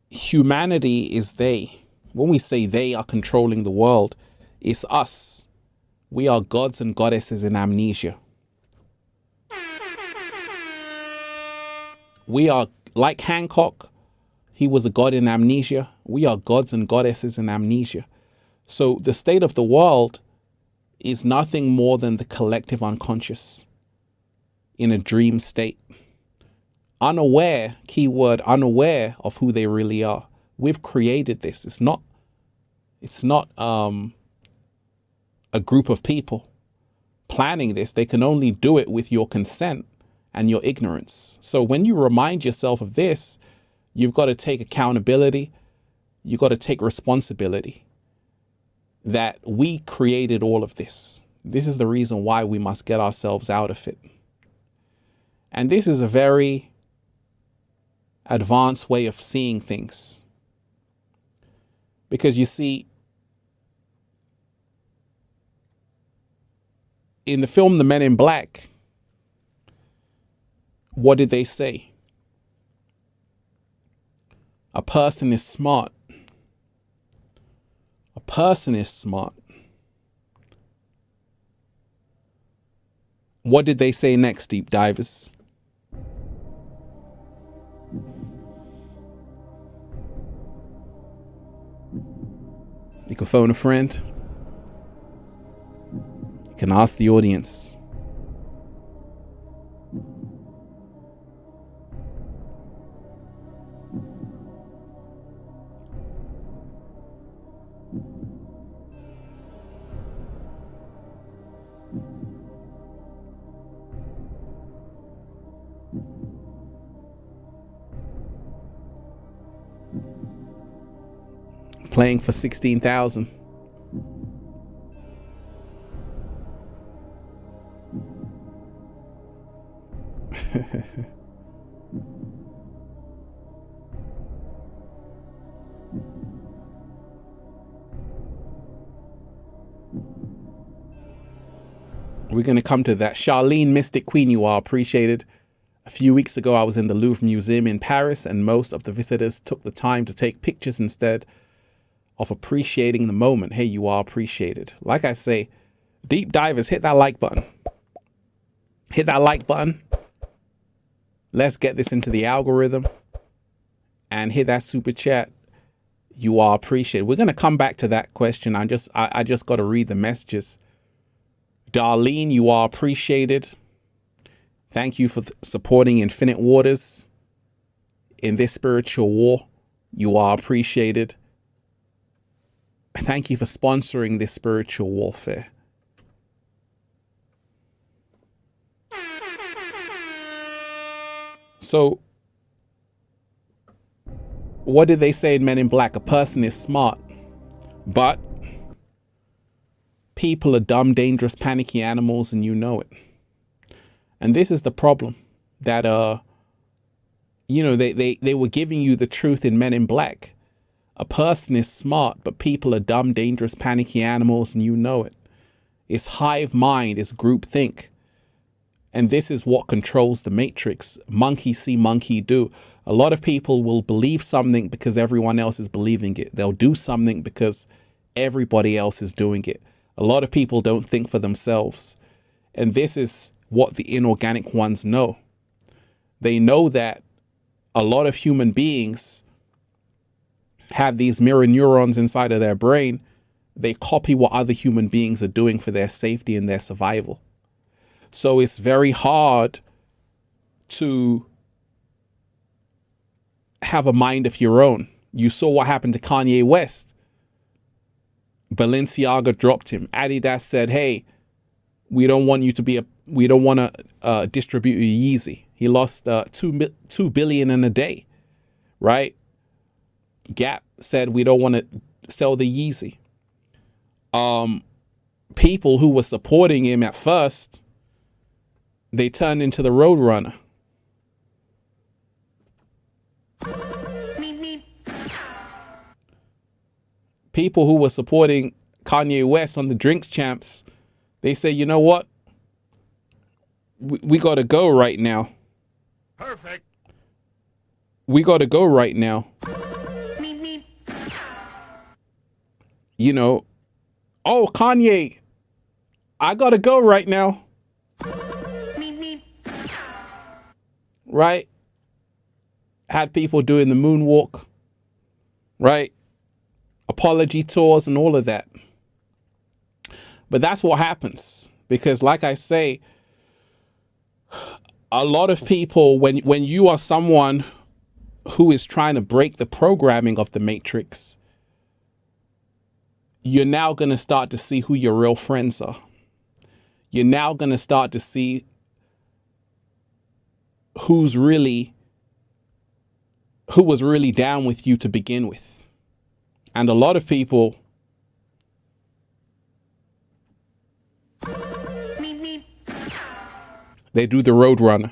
humanity is they. When we say they are controlling the world, it's us. We are gods and goddesses in amnesia. We are like Hancock. He was a god in amnesia. We are gods and goddesses in amnesia. So the state of the world is nothing more than the collective unconscious in a dream state. Unaware, keyword, unaware of who they really are. We've created this. It's not a group of people planning this. They can only do it with your consent and your ignorance. So when you remind yourself of this, you've got to take accountability. You've got to take responsibility that we created all of this. This is the reason why we must get ourselves out of it. And this is a very advanced way of seeing things. Because you see, in the film The Men in Black, what did they say? A person is smart. A person is smart. What did they say next, deep divers? You can phone a friend. You can ask the audience. Playing for 16,000. We're going to come to that. Charlene, Mystic Queen, you are appreciated. A few weeks ago, I was in the Louvre Museum in Paris, and most of the visitors took the time to take pictures instead of appreciating the moment. Hey, you are appreciated. Like I say, deep divers, hit that like button. Hit that like button. Let's get this into the algorithm. And hit that super chat. You are appreciated. We're going to come back to that question. I just got to read the messages. Darlene, you are appreciated. Thank you for supporting Infinite Waters in this spiritual war. You are appreciated. Thank you for sponsoring this spiritual warfare. So what did they say in Men in Black? A person is smart, but people are dumb, dangerous, panicky animals, and you know it. And this is the problem, that you know, they were giving you the truth in Men in Black. A person is smart, but people are dumb, dangerous, panicky animals, and you know it. It's hive mind, it's groupthink. And this is what controls the matrix. Monkey see, monkey do. A lot of people will believe something because everyone else is believing it. They'll do something because everybody else is doing it. A lot of people don't think for themselves. And this is what the inorganic ones know. They know that a lot of human beings have these mirror neurons inside of their brain. They copy what other human beings are doing for their safety and their survival. So it's very hard to have a mind of your own. You saw what happened to Kanye West. Balenciaga dropped him. Adidas said, hey, we don't want to distribute your Yeezy. He lost $2 billion in a day, right? Gap said, we don't want to sell the Yeezy. People who were supporting him at first, they turned into the Roadrunner. People who were supporting Kanye West on the Drinks Champs, they say, you know what? We got to go right now. Perfect. We got to go right now. You know, oh, Kanye, I got to go right now. Right? Had people doing the moonwalk, right? Apology tours and all of that. But that's what happens, because like I say, a lot of people, when you are someone who is trying to break the programming of the matrix, you're now going to start to see who your real friends are. You're now going to start to see who was really down with you to begin with. And a lot of people they do the Roadrunner,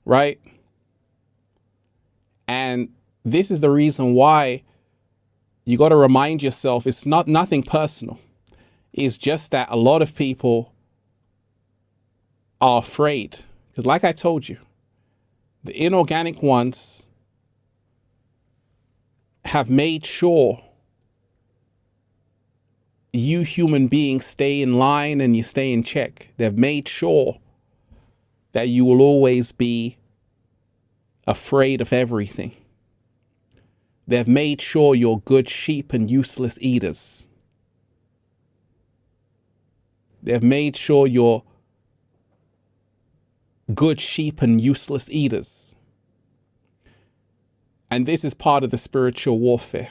right? And this is the reason why you got to remind yourself it's nothing personal. It's just that a lot of people are afraid. Because like I told you, the inorganic ones have made sure you human beings stay in line and you stay in check. They've made sure that you will always be afraid of everything. They've made sure you're good sheep and useless eaters. They've made sure you're good sheep and useless eaters. And this is part of the spiritual warfare.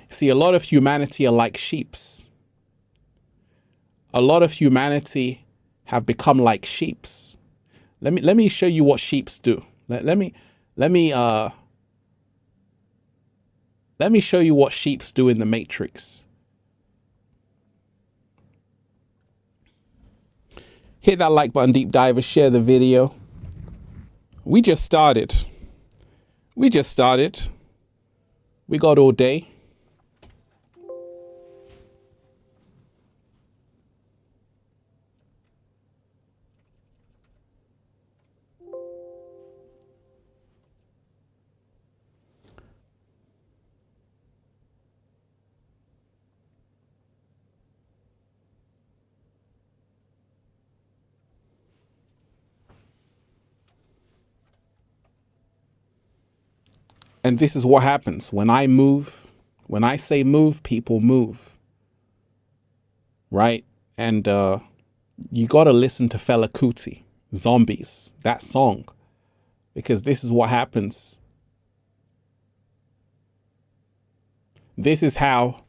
See, a lot of humanity are like sheeps. A lot of humanity have become like sheeps. Let me show you what sheeps do. Let me show you what sheeps do in the Matrix. Hit that like button, deep divers, share the video. We just started. We got all day. And this is what happens when I move. When I say move, people move. Right? And you got to listen to Fela Kuti, Zombies, that song, because this is what happens. This is how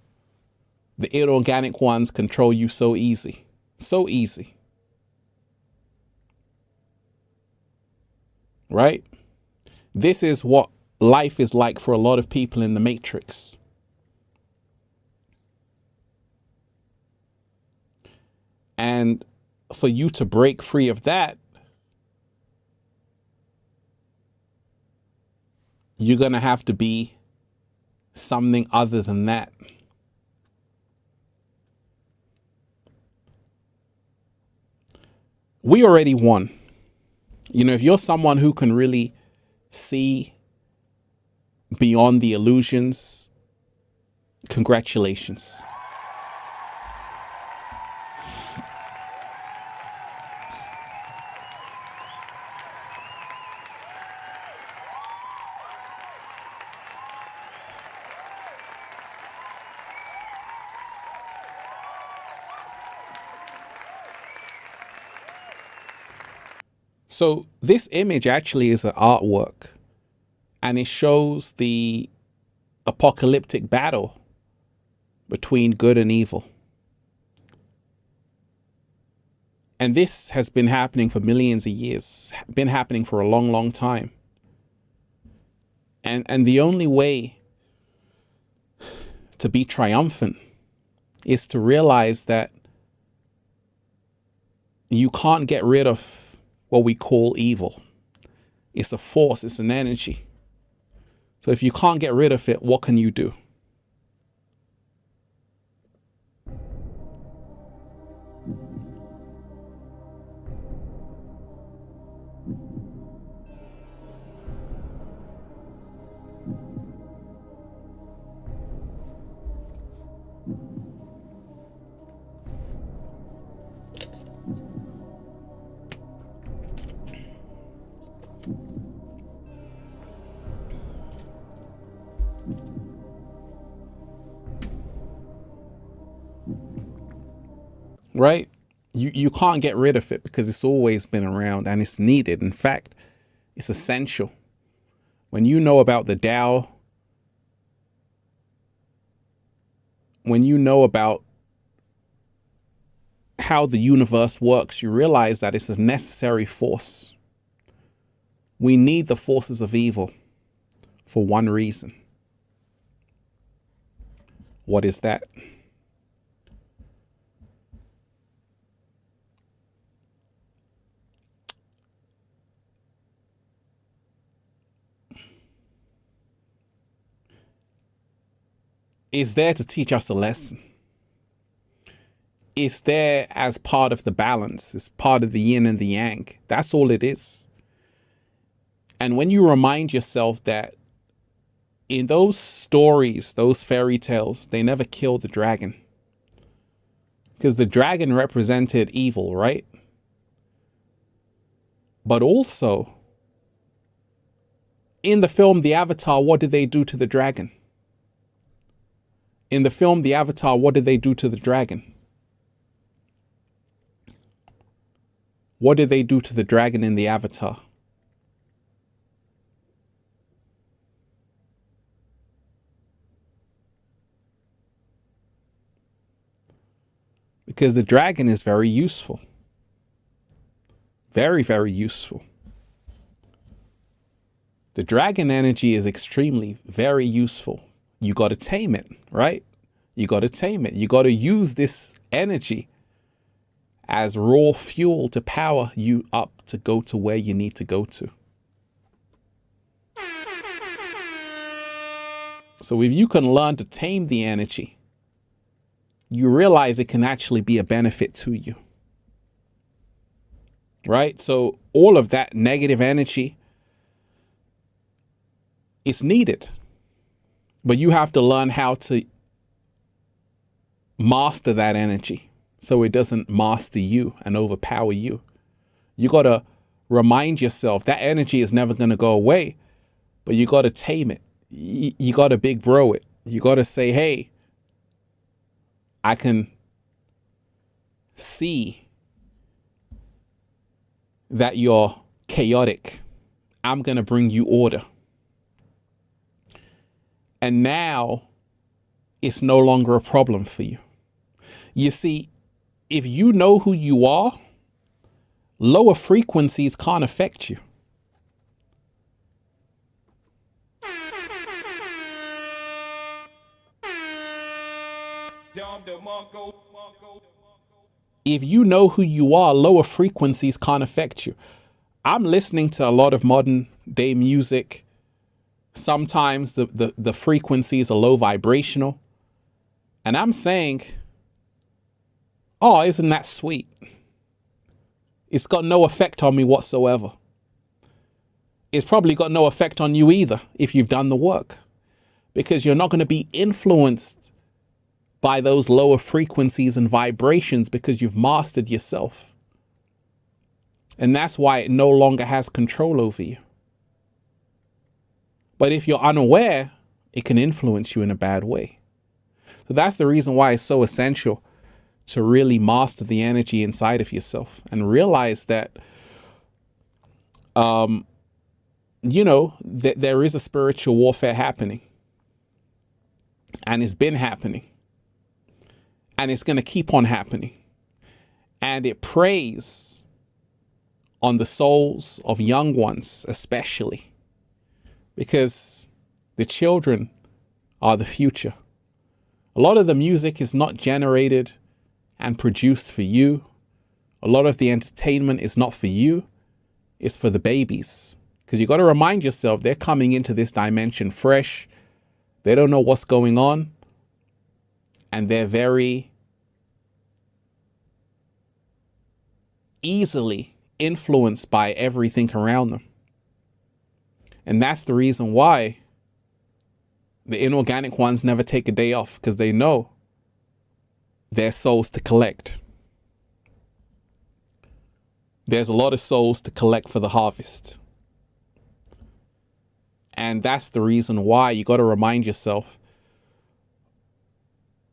the inorganic ones control you so easy. So easy. Right? This is what life is like for a lot of people in the Matrix. And for you to break free of that, you're going to have to be something other than that. We already won. You know, if you're someone who can really see beyond the illusions, congratulations. So this image actually is an artwork, and it shows the apocalyptic battle between good and evil. And this has been happening for millions of years, been happening for a long, long time. And the only way to be triumphant is to realize that you can't get rid of what we call evil. It's a force, it's an energy. So if you can't get rid of it, what can you do? Right? You can't get rid of it because it's always been around and it's needed. In fact, it's essential. When you know about the Tao, when you know about how the universe works, you realize that it's a necessary force. We need the forces of evil for one reason. What is that? Is there to teach us a lesson. It's there as part of the balance. It's part of the yin and the yang. That's all it is. And when you remind yourself that in those stories, those fairy tales, they never killed the dragon. Because the dragon represented evil, right? But also, in the film The Avatar, what did they do to the dragon? In the film The Avatar, what did they do to the dragon? What did they do to the dragon in the Avatar? Because the dragon is very useful. Very, very useful. The dragon energy is extremely, very useful. You got to tame it, right? You got to tame it. You got to use this energy as raw fuel to power you up to go to where you need to go to. So if you can learn to tame the energy, you realize it can actually be a benefit to you. Right? So all of that negative energy is needed. But you have to learn how to master that energy so it doesn't master you and overpower you. You got to remind yourself that energy is never going to go away, but you got to tame it. You got to big bro it. You got to say, hey, I can see that you're chaotic. I'm going to bring you order. And now it's no longer a problem for you. You see, if you know who you are, lower frequencies can't affect you. If you know who you are, lower frequencies can't affect you. I'm listening to a lot of modern day music. Sometimes the frequencies are low vibrational. And I'm saying, oh, isn't that sweet? It's got no effect on me whatsoever. It's probably got no effect on you either if you've done the work, because you're not going to be influenced by those lower frequencies and vibrations because you've mastered yourself. And that's why it no longer has control over you. But if you're unaware, it can influence you in a bad way. So that's the reason why it's so essential to really master the energy inside of yourself and realize that, that there is a spiritual warfare happening, and it's been happening, and it's going to keep on happening. And it preys on the souls of young ones, especially because the children are the future. A lot of the music is not generated and produced for you. A lot of the entertainment is not for you. It's for the babies. Because you got to remind yourself, they're coming into this dimension fresh. They don't know what's going on. And they're very easily influenced by everything around them. And that's the reason why the inorganic ones never take a day off, because they know their souls to collect. There's a lot of souls to collect for the harvest. And that's the reason why you got to remind yourself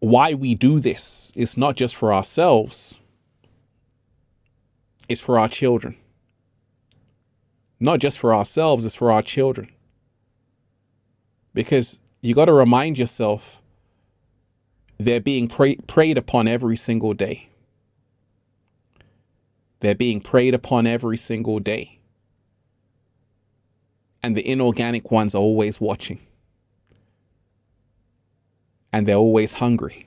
why we do this. It's not just for ourselves. It's for our children. Not just for ourselves, it's for our children. Because you got to remind yourself they're being preyed upon every single day. They're being preyed upon every single day. And the inorganic ones are always watching. And they're always hungry.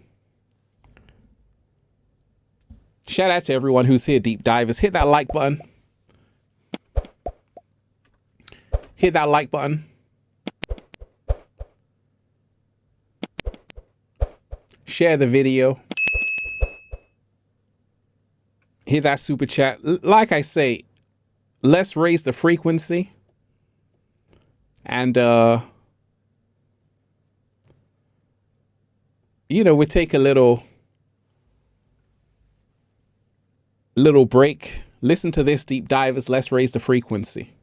Shout out to everyone who's here, deep divers. Hit that like button. Hit that like button. Share the video. Hit that super chat. Like I say, let's raise the frequency. And, we take a little break. Listen to this, deep divers. Let's raise the frequency.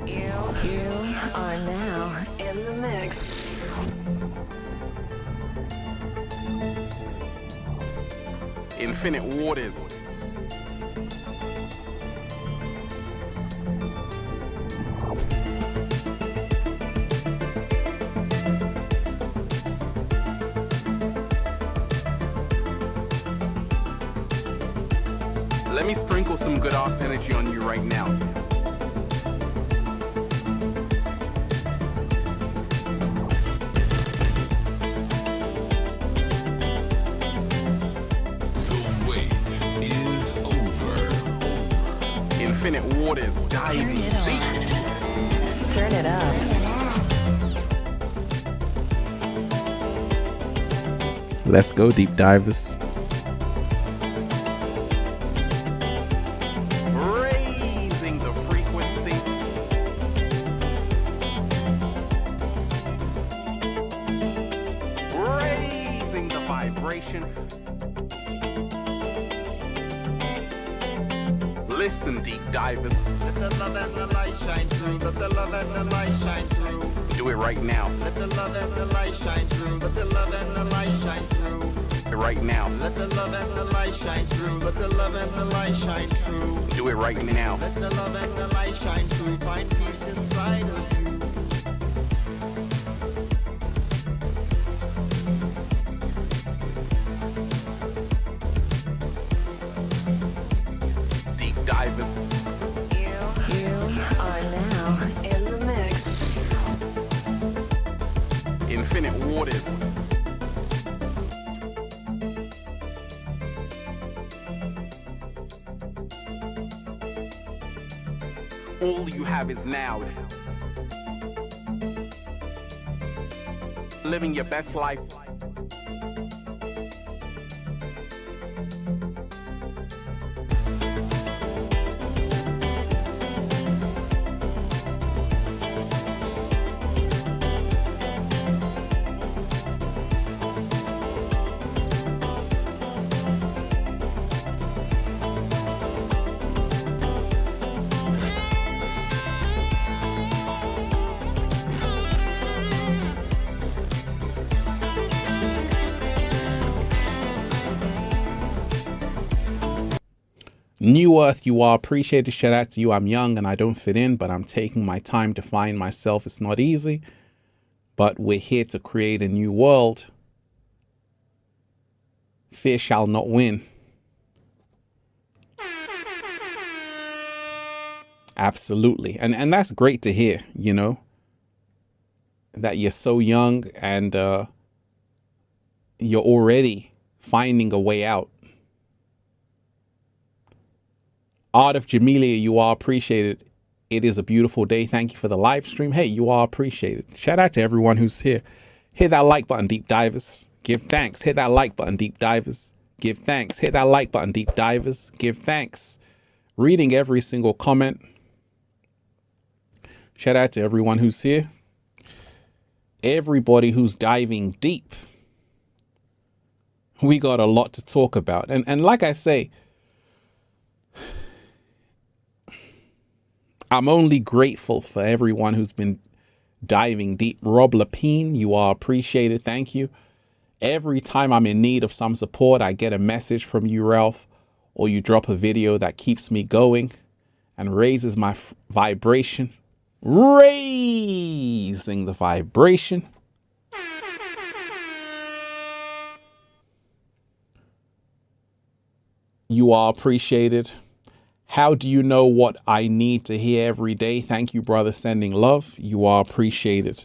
You are now in the mix. Infinite waters. Let me sprinkle some good ass energy on you right now. Infinite waters diving deep. Turn it up. Let's go, deep divers. Raising the frequency. Raising the vibration. Listen, deep divers. Let the love and the light shine through. Let the love and the light shine through. Do it right now. Let the love and the light shine through. Let the love and the light shine through. Do it right now. Let the love and the light shine through. Let the love and the light shine through. Do it right now. Let the love and the light shine through. Find peace inside of you. Deep divers. You are now in the mix. infinite waters. All you have is now. Living your best life. New Earth, you are appreciated. Shout out to you. I'm young and I don't fit in, but I'm taking my time to find myself. It's not easy, but we're here to create a new world. Fear shall not win. Absolutely. And that's great to hear, you know, that you're so young and you're already finding a way out. Art of Jamelia, you are appreciated. It is a beautiful day. Thank you for the live stream. Hey, you are appreciated. Shout out to everyone who's here. Hit that like button, deep divers. Give thanks. Hit that like button, deep divers. Give thanks. Hit that like button, deep divers. Give thanks. Reading every single comment. Shout out to everyone who's here. Everybody who's diving deep. We got a lot to talk about. And like I say, I'm only grateful for everyone who's been diving deep. Rob Lapine, you are appreciated. Thank you. Every time I'm in need of some support, I get a message from you, Ralph, or you drop a video that keeps me going and raises my vibration. Raising the vibration. You are appreciated. How do you know what I need to hear every day? Thank you, brother. Sending love. You are appreciated.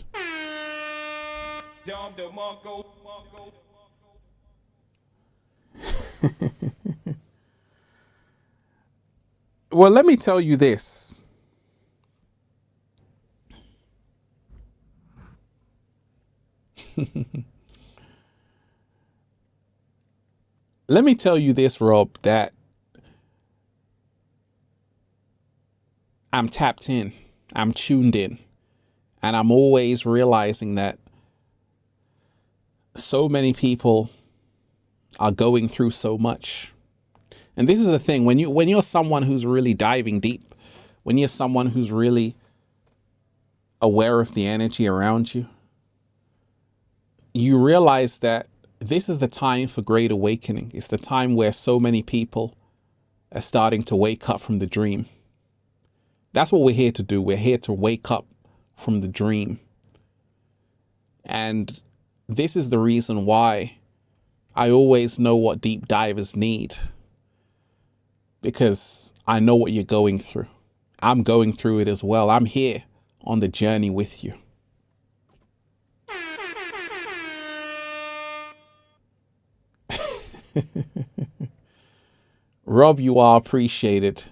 Well, let me tell you this. Let me tell you this, Rob, that I'm tapped in, I'm tuned in, and I'm always realizing that so many people are going through so much. And this is the thing, when you're someone who's really diving deep, when you're someone who's really aware of the energy around you, you realize that this is the time for great awakening. It's the time where so many people are starting to wake up from the dream. That's what we're here to do. We're here to wake up from the dream. And this is the reason why I always know what deep divers need. Because I know what you're going through. I'm going through it as well. I'm here on the journey with you. Rob, you are appreciated.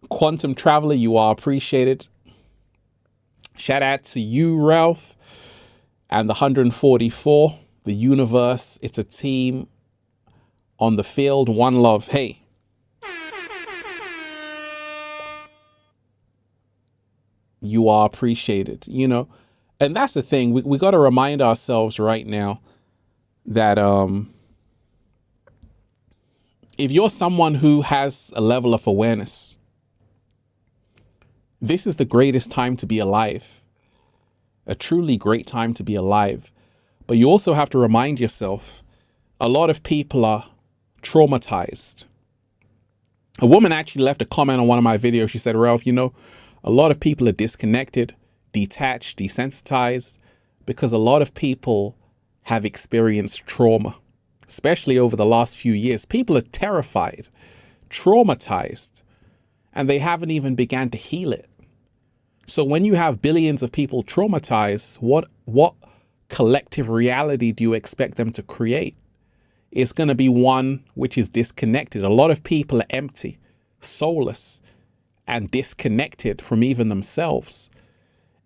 Quantum Traveler, you are appreciated. Shout out to you, Ralph, and the 144, the universe. It's a team on the field. One love. Hey. You are appreciated, you know, and that's the thing. We got to remind ourselves right now that if you're someone who has a level of awareness, this is the greatest time to be alive, a truly great time to be alive. But you also have to remind yourself, a lot of people are traumatized. A woman actually left a comment on one of my videos. She said, Ralph, you know, a lot of people are disconnected, detached, desensitized, because a lot of people have experienced trauma, especially over the last few years. People are terrified, traumatized, and they haven't even began to heal it. So when you have billions of people traumatized, what collective reality do you expect them to create? It's going to be one which is disconnected. A lot of people are empty, soulless, and disconnected from even themselves.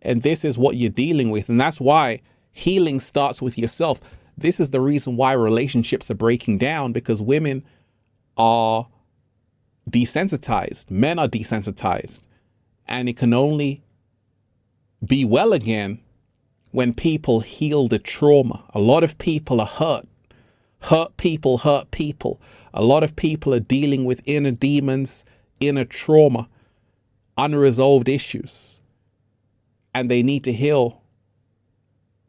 And this is what you're dealing with. And that's why healing starts with yourself. This is the reason why relationships are breaking down, because women are desensitized. Men are desensitized. And it can only be well again when people heal the trauma. A lot of people are hurt. Hurt people hurt people. A lot of people are dealing with inner demons, inner trauma, unresolved issues. And they need to heal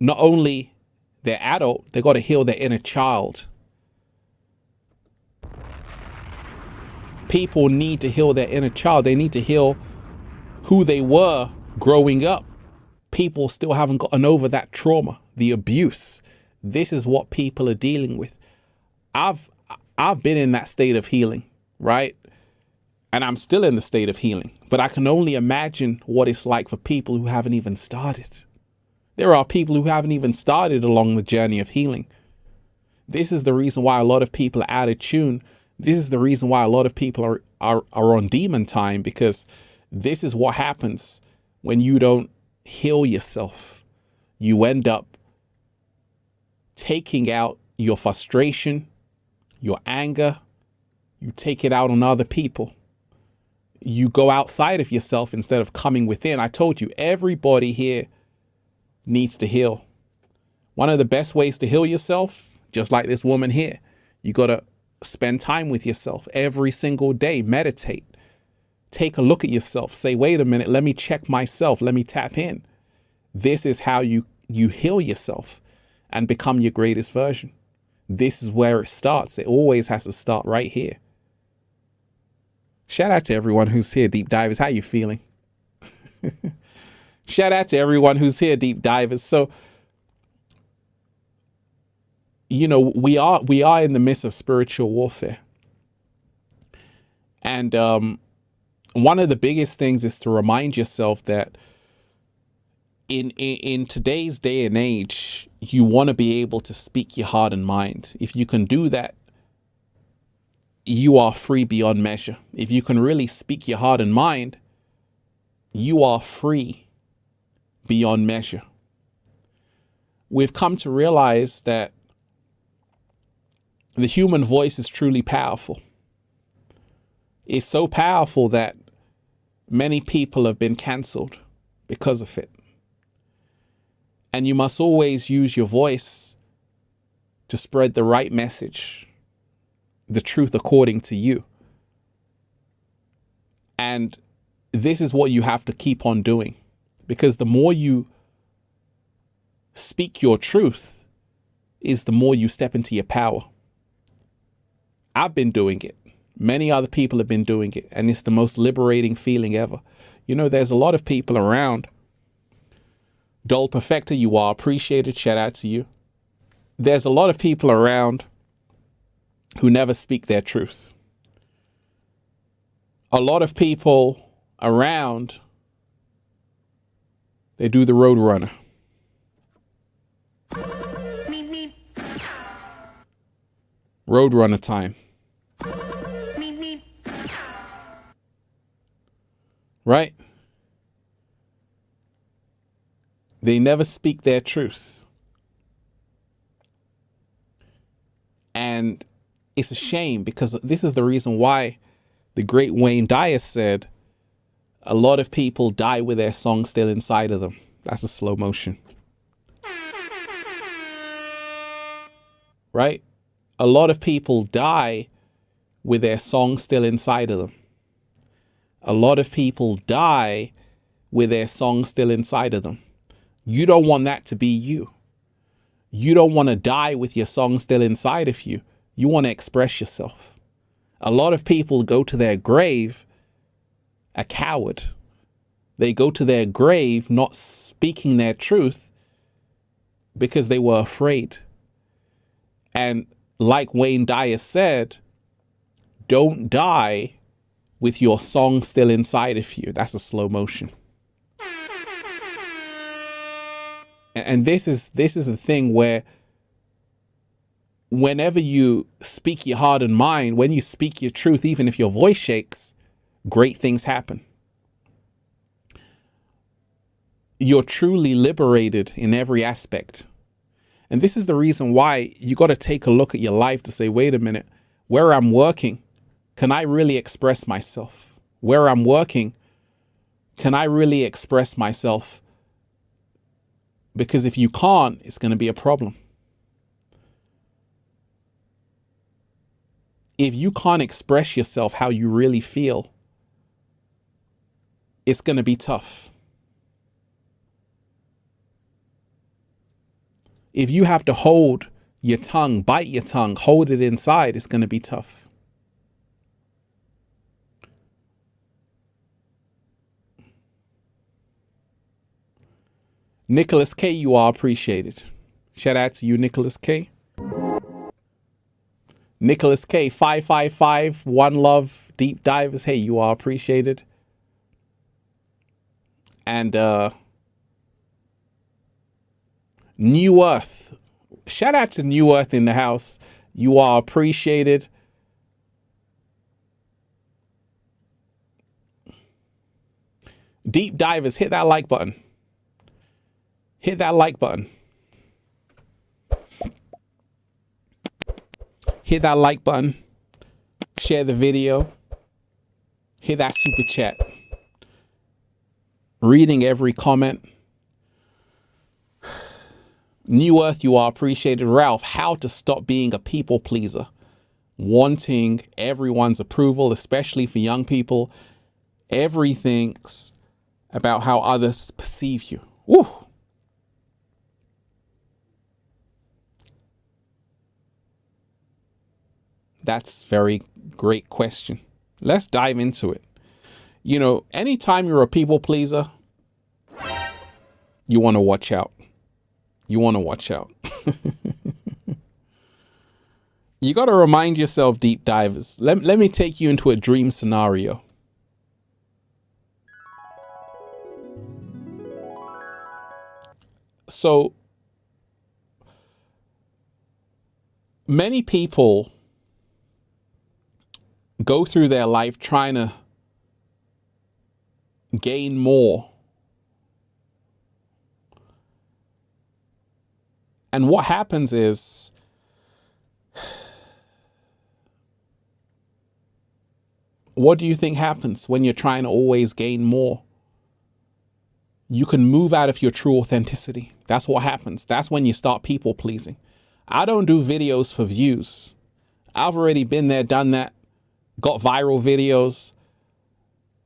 not only their adult, they got to heal their inner child. People need to heal their inner child. They need to heal who they were growing up. People still haven't gotten over that trauma, the abuse. This is what people are dealing with. I've been in that state of healing, right? And I'm still in the state of healing, but I can only imagine what it's like for people who haven't even started. There are people who haven't even started along the journey of healing. This is the reason why a lot of people are out of tune. This is the reason why a lot of people are on demon time, because this is what happens when you don't heal yourself. You end up taking out your frustration, your anger, you take it out on other people. You go outside of yourself instead of coming within. I told you, everybody here needs to heal. One of the best ways to heal yourself, just like this woman here, you got to spend time with yourself every single day. Meditate. Take a look at yourself. Say, wait a minute, let me check myself. Let me tap in. This is how you heal yourself and become your greatest version. This is where it starts. It always has to start right here. Shout out to everyone who's here, Deep Divers. How you feeling? Shout out to everyone who's here, Deep Divers. So, you know, we are in the midst of spiritual warfare. And one of the biggest things is to remind yourself that in today's day and age, you want to be able to speak your heart and mind. If you can do that, you are free beyond measure. If you can really speak your heart and mind, you are free beyond measure. We've come to realize that the human voice is truly powerful. It's so powerful that many people have been canceled because of it. And you must always use your voice to spread the right message, the truth according to you. And this is what you have to keep on doing, because the more you speak your truth is the more you step into your power. I've been doing it. Many other people have been doing it, and it's the most liberating feeling ever. You know, there's a lot of people around. Dole Perfector, you are appreciated. Shout out to you. There's a lot of people around who never speak their truth. A lot of people around, they do the road runner. Road runner time. Right? They never speak their truth. And it's a shame, because this is the reason why the great Wayne Dyer said a lot of people die with their song still inside of them. That's a slow motion. Right? A lot of people die with their song still inside of them. A lot of people die with their song still inside of them. You don't want that to be you. You don't want to die with your song still inside of you. You want to express yourself. A lot of people go to their grave a coward. They go to their grave not speaking their truth because they were afraid. And like Wayne Dyer said, don't die with your song still inside of you. That's a slow motion. And this is the thing where whenever you speak your heart and mind, when you speak your truth, even if your voice shakes, great things happen. You're truly liberated in every aspect. And this is the reason why you got to take a look at your life to say, wait a minute, where I'm working, can I really express myself? Where I'm working, can I really express myself? Because if you can't, it's going to be a problem. If you can't express yourself how you really feel, it's going to be tough. If you have to hold your tongue, bite your tongue, hold it inside, it's going to be tough. Nicholas K, you are appreciated. Shout out to you, Nicholas K. Nicholas K, 555, One Love, Deep Divers. Hey, you are appreciated. And New Earth. Shout out to New Earth in the house. You are appreciated. Deep Divers, hit that like button. Hit that like button. Hit that like button. Share the video. Hit that super chat. Reading every comment. New Earth, you are appreciated. Ralph, how to stop being a people pleaser. Wanting everyone's approval, especially for young people. Everything's about how others perceive you. Woo. That's a very great question. Let's dive into it. You know, anytime you're a people pleaser, you want to watch out. You want to watch out. You got to remind yourself, deep divers. Let me take you into a dream scenario. So many people go through their life trying to gain more. And what happens is what do you think happens when you're trying to always gain more? You can move out of your true authenticity. That's what happens. That's when you start people pleasing. I don't do videos for views. I've already been there, done that. Got viral videos,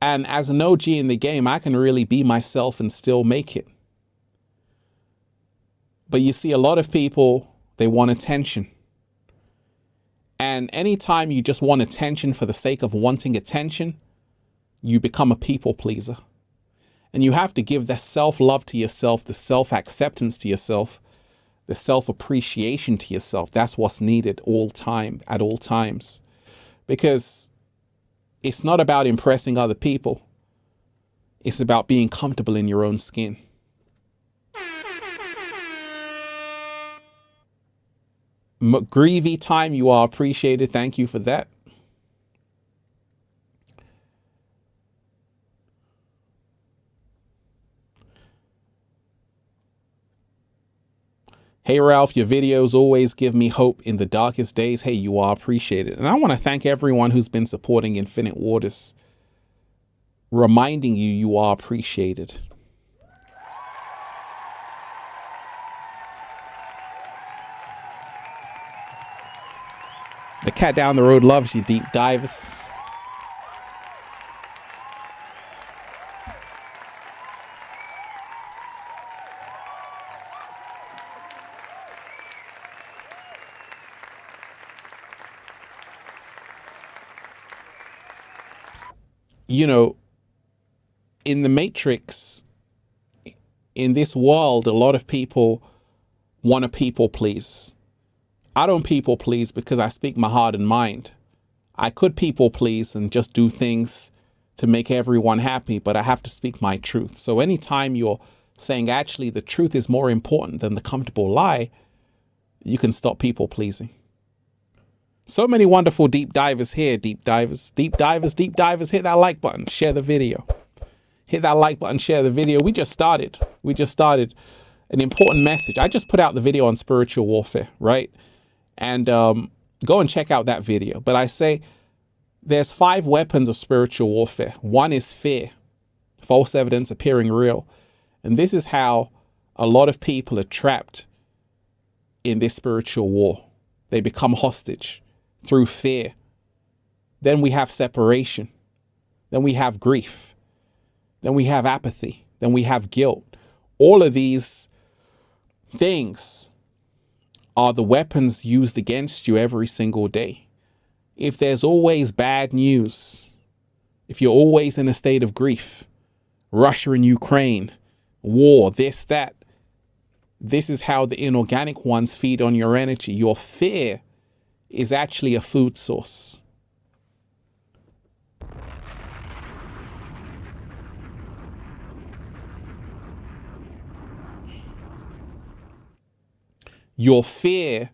and as an OG in the game, I can really be myself and still make it. But you see, a lot of people, they want attention. And anytime you just want attention for the sake of wanting attention, you become a people pleaser. And you have to give the self-love to yourself, the self-acceptance to yourself, the self-appreciation to yourself. That's what's needed at all times. Because it's not about impressing other people. It's about being comfortable in your own skin. McGreevy time, you are appreciated. Thank you for that. Hey, Ralph, your videos always give me hope in the darkest days. Hey, you are appreciated. And I want to thank everyone who's been supporting Infinite Waters, reminding you are appreciated. The cat down the road loves you, deep divers. You know, in the Matrix, in this world, a lot of people want to people please. I don't people please because I speak my heart and mind. I could people please and just do things to make everyone happy, but I have to speak my truth. So anytime you're saying actually the truth is more important than the comfortable lie, you can stop people pleasing. So many wonderful deep divers here, deep divers, deep divers, deep divers. Hit that like button, share the video. Hit that like button, share the video. We just started an important message. I just put out the video on spiritual warfare, right? And go and check out that video. But I say there's 5 weapons of spiritual warfare. One is fear, false evidence appearing real. And this is how a lot of people are trapped in this spiritual war. They become hostage through fear. Then we have separation. Then we have grief. Then we have apathy. Then we have guilt. All of these things are the weapons used against you every single day. If there's always bad news, if you're always in a state of grief, Russia and Ukraine, war, this, that, this is how the inorganic ones feed on your energy. Your fear is actually a food source. Your fear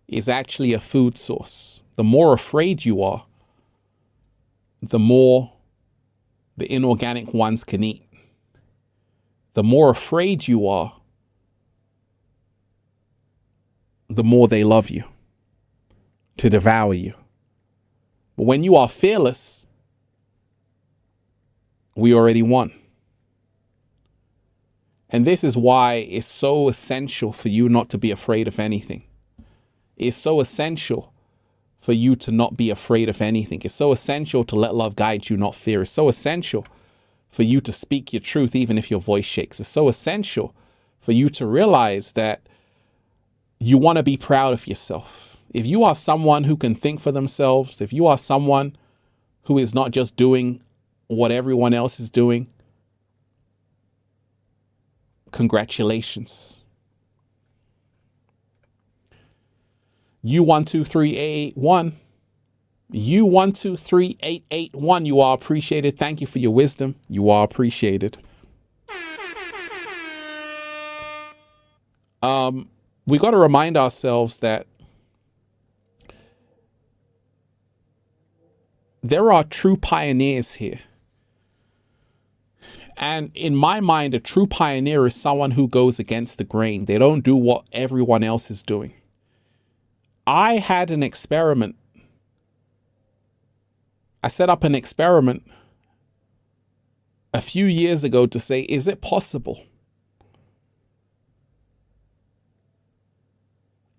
is actually a food source. The more afraid you are, the more the inorganic ones can eat. The more afraid you are, the more they love you to devour you. But when you are fearless, we already won. And this is why it's so essential for you not to be afraid of anything. It's so essential for you to not be afraid of anything. It's so essential to let love guide you, not fear. It's so essential for you to speak your truth, even if your voice shakes. It's so essential for you to realize that you want to be proud of yourself. If you are someone who can think for themselves, if you are someone who is not just doing what everyone else is doing, congratulations. You123881. You123881. You are appreciated. Thank you for your wisdom. You are appreciated. We got to remind ourselves that there are true pioneers here. And in my mind, a true pioneer is someone who goes against the grain. They don't do what everyone else is doing. I had an experiment. I set up an experiment a few years ago to say, is it possible?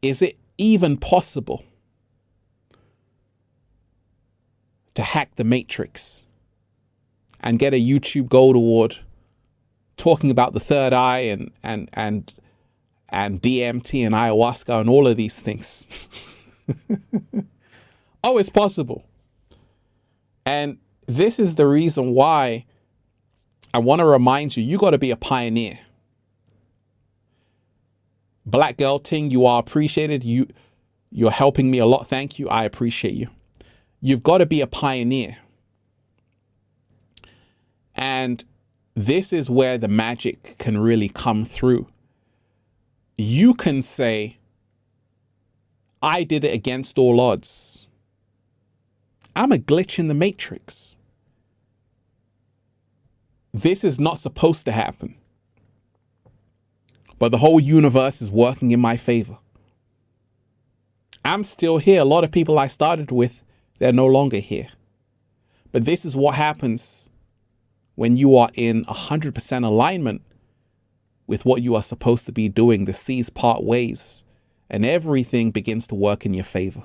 Is it even possible to hack the matrix and get a YouTube Gold Award talking about the third eye and DMT and ayahuasca and all of these things? Oh, it's possible. And this is the reason why I want to remind you, you got to be a pioneer. Black Girl Ting, you are appreciated. You're helping me a lot. Thank you. I appreciate you. You've got to be a pioneer. And this is where the magic can really come through. You can say, I did it against all odds. I'm a glitch in the matrix. This is not supposed to happen. But the whole universe is working in my favor. I'm still here. A lot of people I started with, they're no longer here. But this is what happens when you are in 100% alignment with what you are supposed to be doing. The seas part ways and everything begins to work in your favor.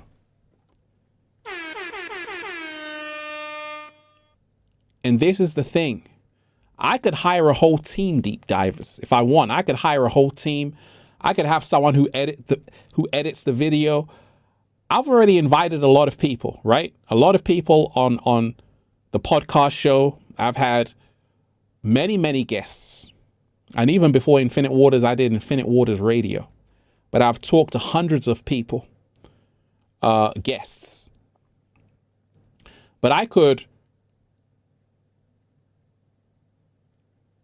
And this is the thing. I could hire a whole team, deep divers, if I want. I could hire a whole team. I could have someone who edits the video. I've already invited a lot of people, right? A lot of people on the podcast show. I've had many guests. And even before Infinite Waters, I did Infinite Waters Radio. But I've talked to hundreds of people, guests. But I could,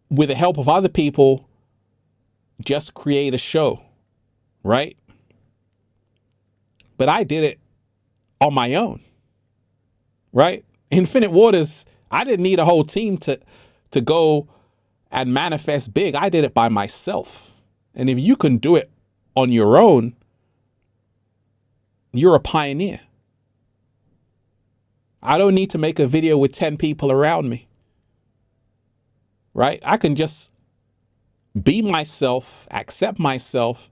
with the help of other people, just create a show, right? But I did it on my own, right? Infinite Waters, I didn't need a whole team to go and manifest big. I did it by myself. And if you can do it on your own, you're a pioneer. I don't need to make a video with 10 people around me, right? I can just be myself, accept myself,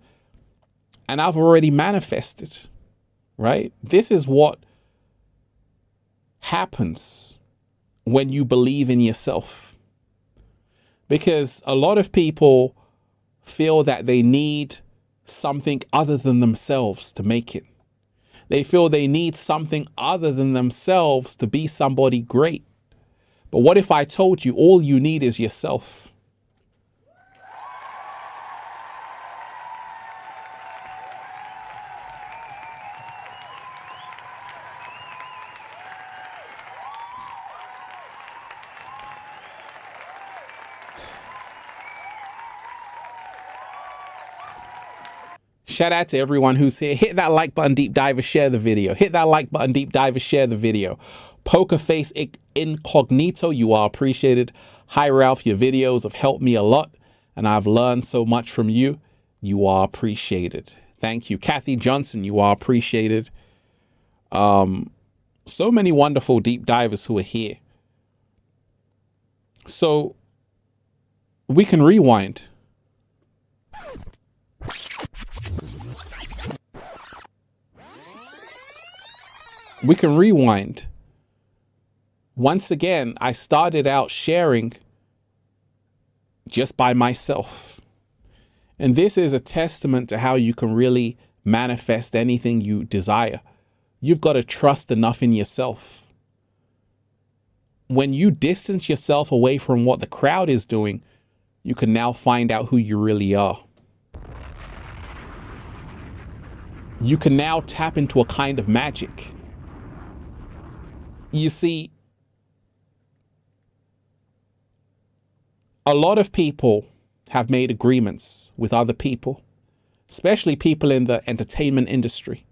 and I've already manifested, right? This is what happens when you believe in yourself. Because a lot of people feel that they need something other than themselves to make it. They feel they need something other than themselves to be somebody great. But what if I told you all you need is yourself? Shout out to everyone who's here. Hit that like button, deep diver, share the video. Hit that like button, deep diver, share the video. Pokerface Incognito, you are appreciated. Hi, Ralph, your videos have helped me a lot, and I've learned so much from you. You are appreciated. Thank you. Kathy Johnson, you are appreciated. So many wonderful deep divers who are here. So we can rewind. We can rewind. Once again, I started out sharing just by myself. And this is a testament to how you can really manifest anything you desire. You've got to trust enough in yourself. When you distance yourself away from what the crowd is doing, you can now find out who you really are. You can now tap into a kind of magic. You see, a lot of people have made agreements with other people, especially people in the entertainment industry.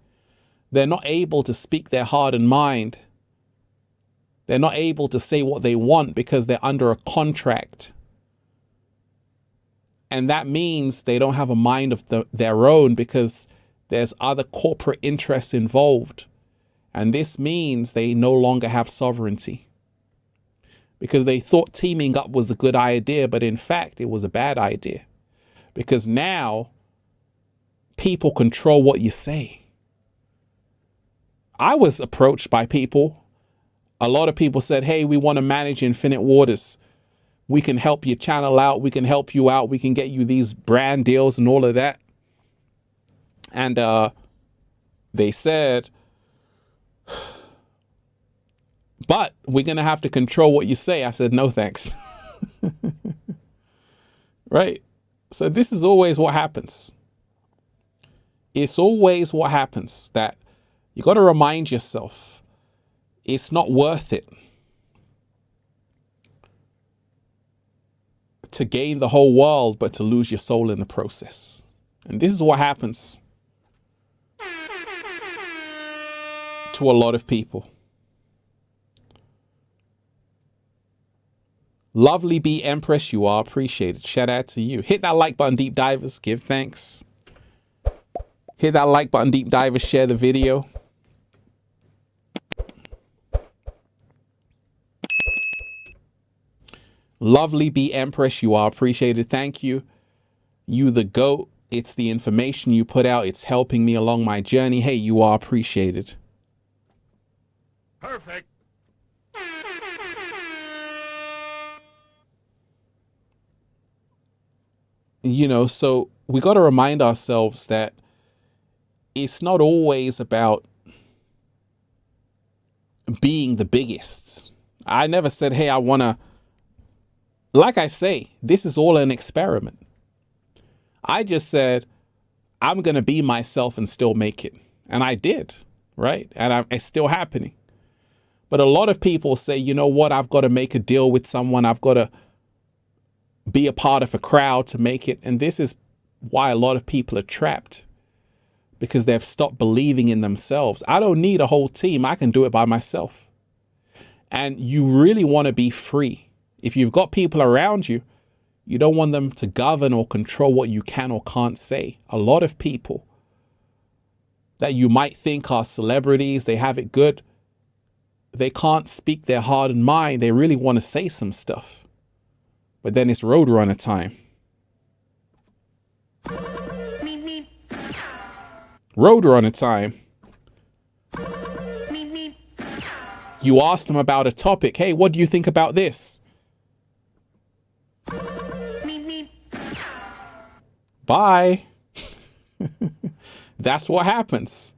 They're not able to speak their heart and mind. They're not able to say what they want because they're under a contract. And that means they don't have a mind of their own because there's other corporate interests involved. And this means they no longer have sovereignty because they thought teaming up was a good idea, but in fact, it was a bad idea because now people control what you say. I was approached by people. A lot of people said, hey, we want to manage Infinite Waters. We can help your channel out. We can help you out. We can get you these brand deals and all of that. And they said, but we're going to have to control what you say. I said, no, thanks. Right. So this is always what happens. It's always what happens that you got to remind yourself it's not worth it to gain the whole world, but to lose your soul in the process. And this is what happens to a lot of people. Lovely B Empress, you are appreciated. Shout out to you. Hit that like button, deep divers. Give thanks. Hit that like button, deep divers. Share the video. Lovely B Empress, you are appreciated. Thank you. You the GOAT. It's the information you put out. It's helping me along my journey. Hey, you are appreciated. Perfect. You know, so we got to remind ourselves that it's not always about being the biggest. I never said, hey, I want to, like I say, this is all an experiment. I just said, I'm going to be myself and still make it. And I did, right? And it's still happening. But a lot of people say, you know what? I've got to make a deal with someone. I've got to be a part of a crowd to make it. And this is why a lot of people are trapped, because they've stopped believing in themselves. I don't need a whole team. I can do it by myself. And you really want to be free. If you've got people around you, you don't want them to govern or control what you can or can't say. A lot of people that you might think are celebrities, they have it good, they can't speak their heart and mind. They really want to say some stuff, but then it's Roadrunner time. Roadrunner time. You asked them about a topic. Hey, what do you think about this? Bye. That's what happens.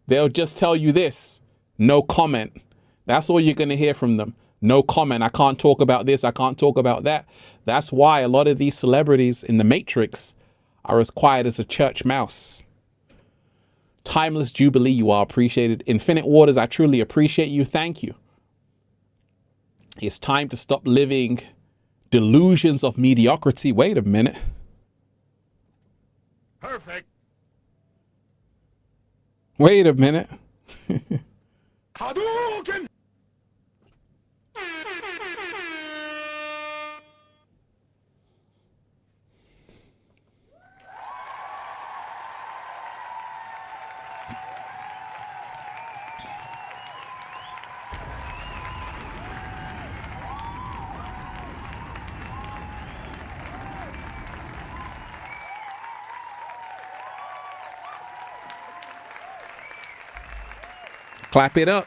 They'll just tell you this. No comment. That's all you're going to hear from them. No comment. I can't talk about this. I can't talk about that. That's why a lot of these celebrities in the Matrix are as quiet as a church mouse. Timeless Jubilee, you are appreciated. Infinite Waters, I truly appreciate you. Thank you. It's time to stop living delusions of mediocrity. Wait a minute. Perfect. Wait a minute. Hadouken! Clap it up.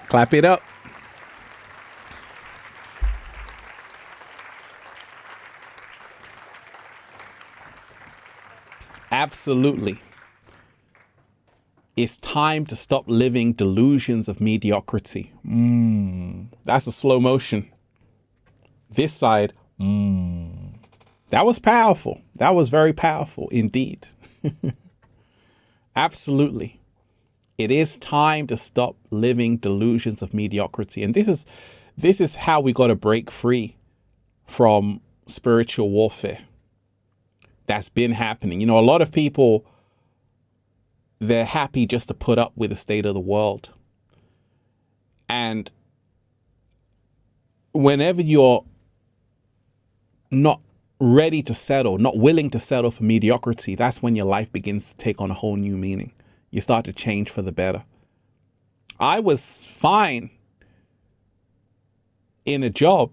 Clap it up. Absolutely. It's time to stop living delusions of mediocrity. That's a slow motion. This side. That was powerful. That was very powerful indeed. Absolutely. It is time to stop living delusions of mediocrity. And this is how we got to break free from spiritual warfare that's been happening. You know, a lot of people, they're happy just to put up with the state of the world. And whenever you're not ready to settle, not willing to settle for mediocrity, that's when your life begins to take on a whole new meaning. You start to change for the better. I was fine in a job.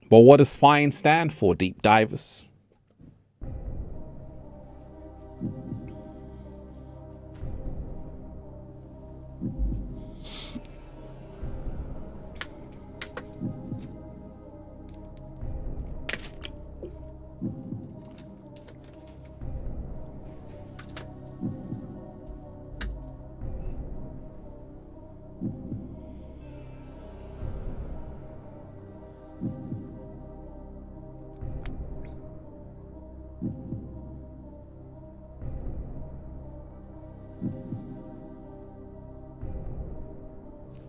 But what does fine stand for, deep divers?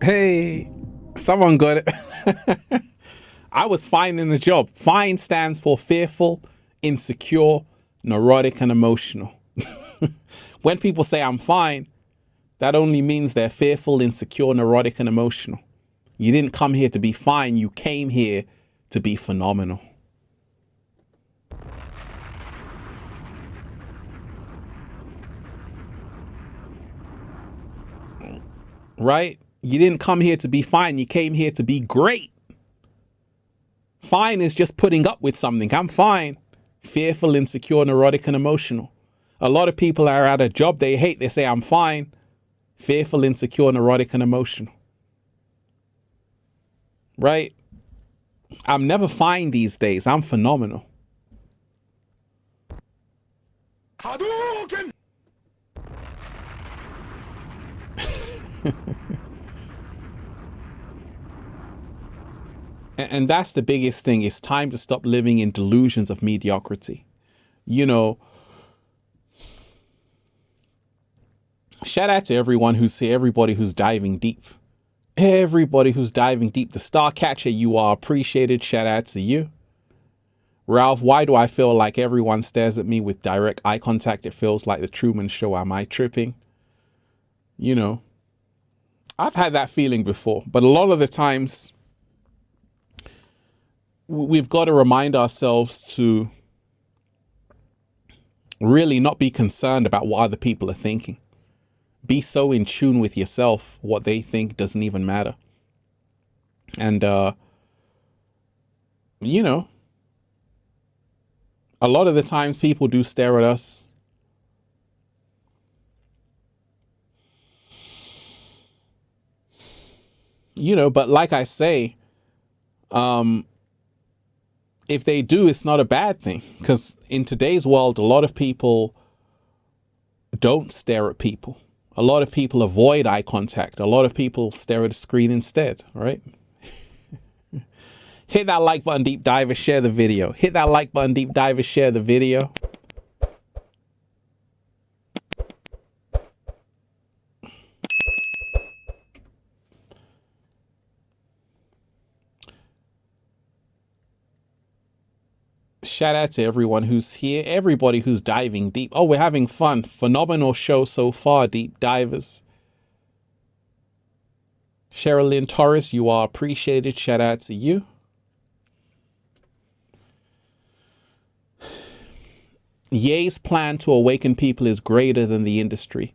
Hey, someone got it. I was fine in a job. Fine stands for fearful, insecure, neurotic, and emotional. When people say I'm fine, that only means they're fearful, insecure, neurotic, and emotional. You didn't come here to be fine. You came here to be phenomenal. Right? You didn't come here to be fine. You came here to be great. Fine is just putting up with something. I'm fine. Fearful, insecure, neurotic, and emotional. A lot of people are at a job they hate. They say, I'm fine. Fearful, insecure, neurotic, and emotional. Right? I'm never fine these days. I'm phenomenal. Hadouken! And that's the biggest thing. It's time to stop living in delusions of mediocrity. You know, shout out to everyone who's here, everybody who's diving deep. Everybody who's diving deep. The Star Catcher, you are appreciated. Shout out to you. Ralph, why do I feel like everyone stares at me with direct eye contact? It feels like the Truman Show. Am I tripping? You know, I've had that feeling before, but a lot of the times we've got to remind ourselves to really not be concerned about what other people are thinking. Be so in tune with yourself, what they think doesn't even matter. And, you know, a lot of the times people do stare at us. You know, but like I say, if they do, it's not a bad thing, because in today's world, a lot of people don't stare at people. A lot of people avoid eye contact. A lot of people stare at the screen instead, right? Hit that like button, deep diver, share the video. Hit that like button, deep diver, share the video. Shout out to everyone who's here, everybody who's diving deep. Oh, we're having fun. Phenomenal show so far, deep divers. Sherilyn Torres, you are appreciated. Shout out to you. Ye's plan to awaken people is greater than the industry.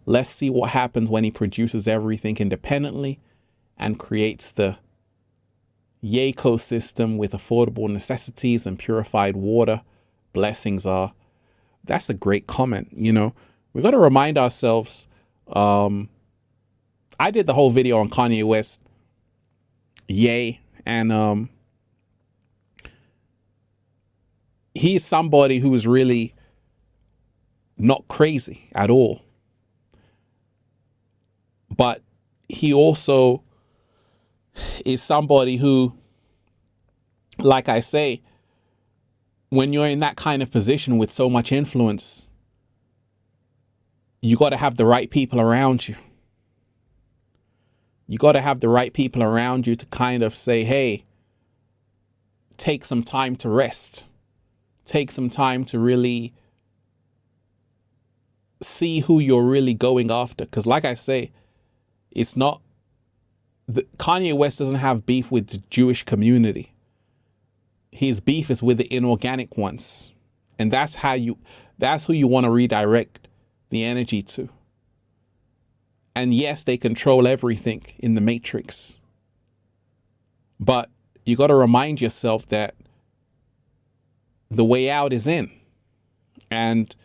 Let's see what happens when he produces everything independently and creates the Ye ecosystem with affordable necessities and purified water. Blessings are. That's a great comment. You know, we got to remind ourselves. I did the whole video on Kanye West, Ye, and he's somebody who is really not crazy at all. But he also is somebody who, like I say, when you're in that kind of position with so much influence, you got to have the right people around you. You got to have the right people around you to kind of say, hey, take some time to rest. Take some time to really see who you're really going after. Because like I say, it's not, Kanye West doesn't have beef with the Jewish community. His beef is with the inorganic ones. And that's who you want to redirect the energy to. And yes, they control everything in the matrix. But you got to remind yourself that the way out is in. And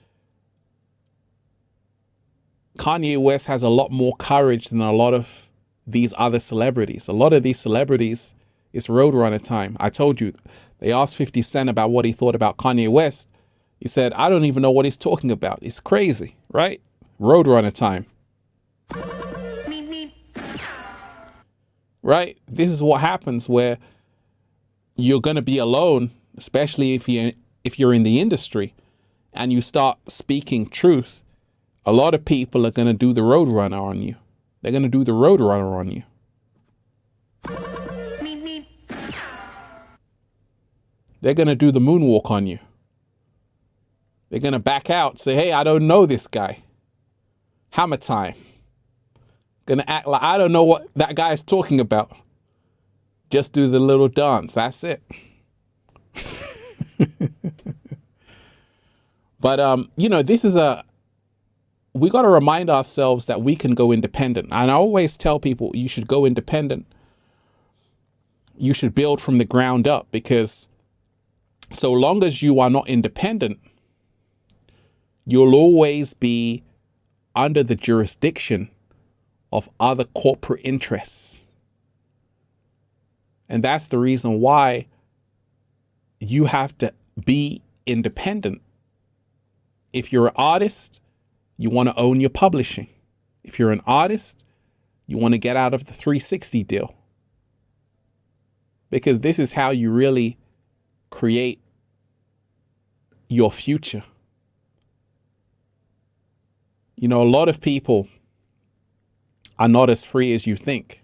Kanye West has a lot more courage than a lot of these other celebrities. A lot of these celebrities, it's Roadrunner time. I told you, they asked 50 Cent about what he thought about Kanye West. He said, I don't even know what he's talking about. It's crazy, right? Roadrunner time. Right? This is what happens where you're going to be alone, especially if you're in the industry and you start speaking truth. A lot of people are going to do the Roadrunner on you. They're going to do the Roadrunner on you. They're going to do the moonwalk on you. They're going to back out, say, hey, I don't know this guy. Hammer time. Going to act like I don't know what that guy is talking about. Just do the little dance. That's it. But, you know, we got to remind ourselves that we can go independent. And I always tell people you should go independent. You should build from the ground up, because so long as you are not independent, you'll always be under the jurisdiction of other corporate interests. And that's the reason why you have to be independent. If you're an artist, you want to own your publishing. If you're an artist, you want to get out of the 360 deal. Because this is how you really create your future. You know, a lot of people are not as free as you think.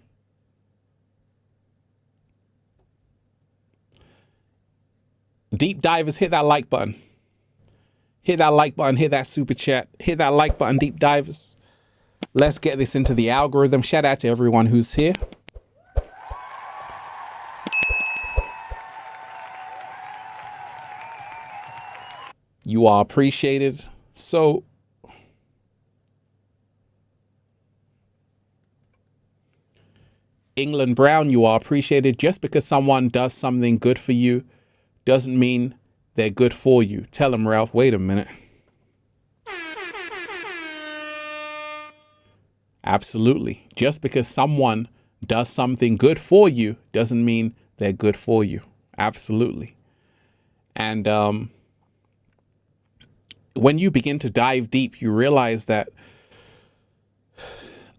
Deep divers, hit that like button. Hit that like button, hit that super chat, hit that like button, deep divers. Let's get this into the algorithm. Shout out to everyone who's here. You are appreciated. So, England Brown, you are appreciated. Just because someone does something good for you doesn't mean they're good for you. Tell him, Ralph. Wait a minute. Absolutely. Just because someone does something good for you doesn't mean they're good for you. Absolutely. And when you begin to dive deep, you realize that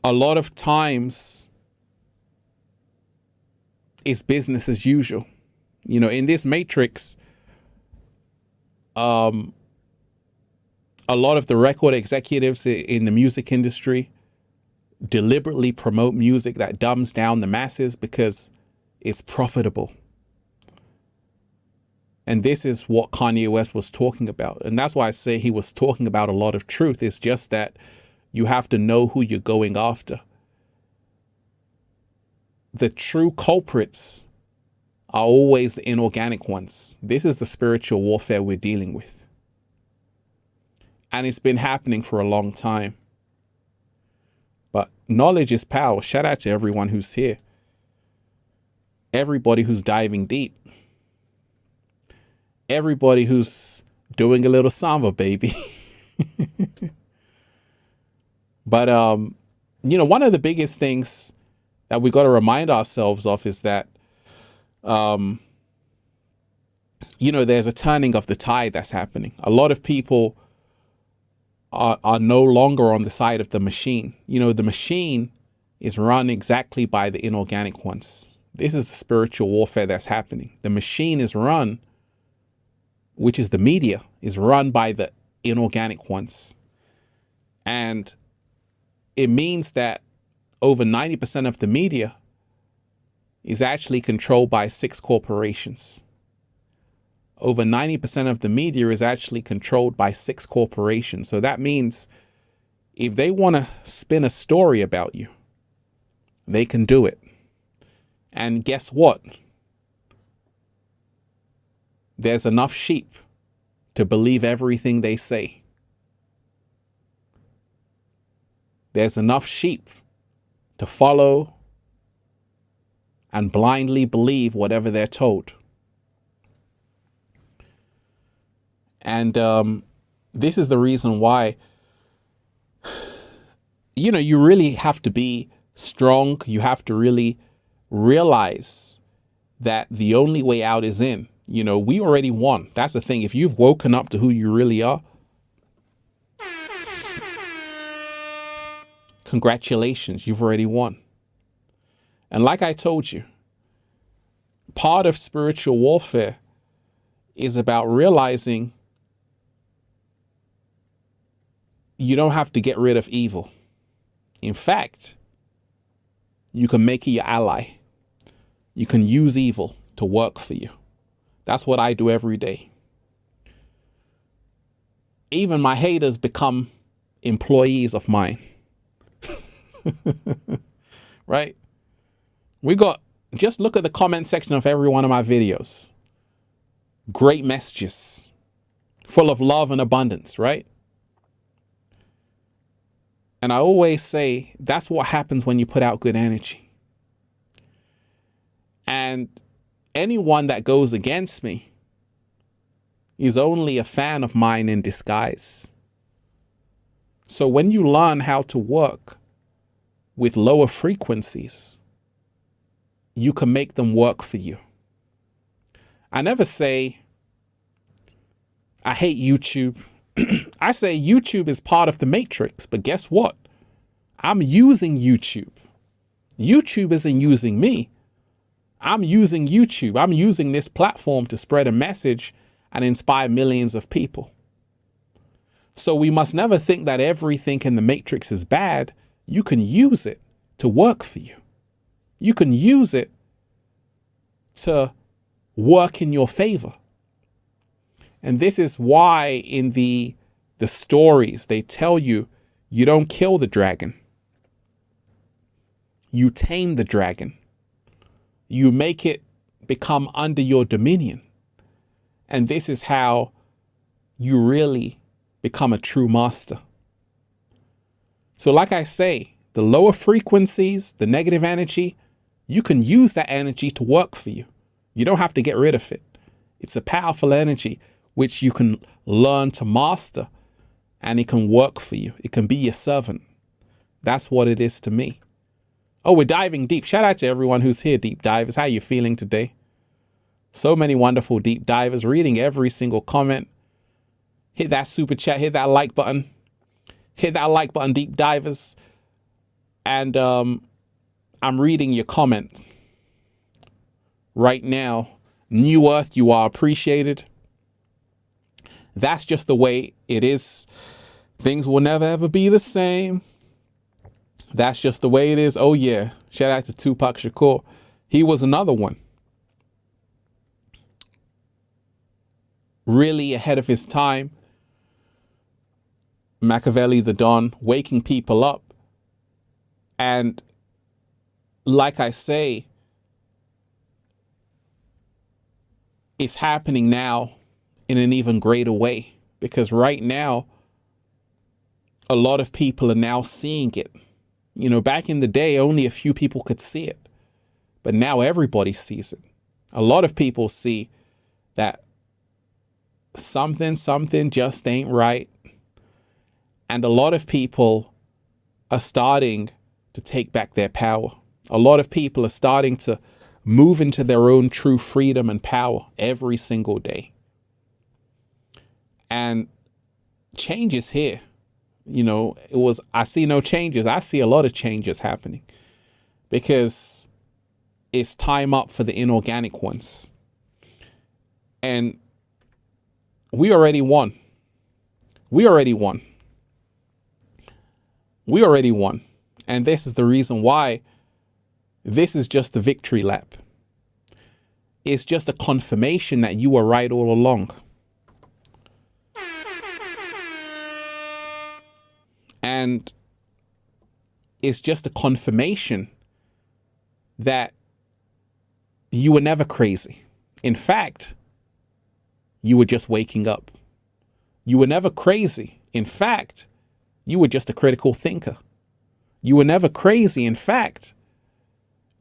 a lot of times it's business as usual. You know, in this matrix, a lot of the record executives in the music industry deliberately promote music that dumbs down the masses because it's profitable. And this is what Kanye West was talking about. And that's why I say he was talking about a lot of truth. It's just that you have to know who you're going after. The true culprits are always the inorganic ones. This is the spiritual warfare we're dealing with. And it's been happening for a long time. But knowledge is power. Shout out to everyone who's here. Everybody who's diving deep. Everybody who's doing a little samba, baby. But, you know, one of the biggest things that we got to remind ourselves of is that, you know, there's a turning of the tide that's happening. A lot of people are no longer on the side of the machine. You know, the machine is run exactly by the inorganic ones. This is the spiritual warfare that's happening. The machine is run, which is the media, is run by the inorganic ones. And it means that over 90% of the media is actually controlled by 6 corporations. Over 90% of the media is actually controlled by 6 corporations. So that means if they want to spin a story about you, they can do it. And guess what? There's enough sheep to believe everything they say. There's enough sheep to follow and blindly believe whatever they're told. And this is the reason why, you know, you really have to be strong. You have to really realize that the only way out is in. You know, we already won. That's the thing. If you've woken up to who you really are, congratulations, you've already won. And like I told you, part of spiritual warfare is about realizing you don't have to get rid of evil. In fact, you can make it your ally. You can use evil to work for you. That's what I do every day. Even my haters become employees of mine. Right? Just look at the comment section of every one of my videos. Great messages, full of love and abundance, right? And I always say that's what happens when you put out good energy. And anyone that goes against me is only a fan of mine in disguise. So when you learn how to work with lower frequencies, you can make them work for you. I never say, I hate YouTube. I say YouTube is part of the matrix, but guess what? I'm using YouTube. YouTube isn't using me. I'm using YouTube. I'm using this platform to spread a message and inspire millions of people. So we must never think that everything in the matrix is bad. You can use it to work for you. You can use it to work in your favor. And this is why in the stories they tell you, you don't kill the dragon. You tame the dragon. You make it become under your dominion. And this is how you really become a true master. So like I say, the lower frequencies, the negative energy, you can use that energy to work for you. You don't have to get rid of it. It's a powerful energy which you can learn to master, and it can work for you. It can be your servant. That's what it is to me. Oh, we're diving deep. Shout out to everyone who's here, deep divers. How are you feeling today? So many wonderful deep divers, reading every single comment. Hit that super chat, hit that like button. Hit that like button, deep divers. And I'm reading your comment right now. New Earth, you are appreciated. That's just the way it is. Things will never ever be the same. That's just the way it is. Oh yeah. Shout out to Tupac Shakur. He was another one. Really ahead of his time. Machiavelli the Don, waking people up. And like I say, it's happening now in an even greater way, because right now, a lot of people are now seeing it. You know, back in the day, only a few people could see it, but now everybody sees it. A lot of people see that something just ain't right. And a lot of people are starting to take back their power. A lot of people are starting to move into their own true freedom and power every single day. And change is here. You know, I see no changes. I see a lot of changes happening, because it's time up for the inorganic ones. And we already won. We already won. We already won. And this is the reason why this is just the victory lap. It's just a confirmation that you were right all along. And it's just a confirmation that you were never crazy. In fact, you were just waking up. You were never crazy. In fact, you were just a critical thinker. You were never crazy. In fact,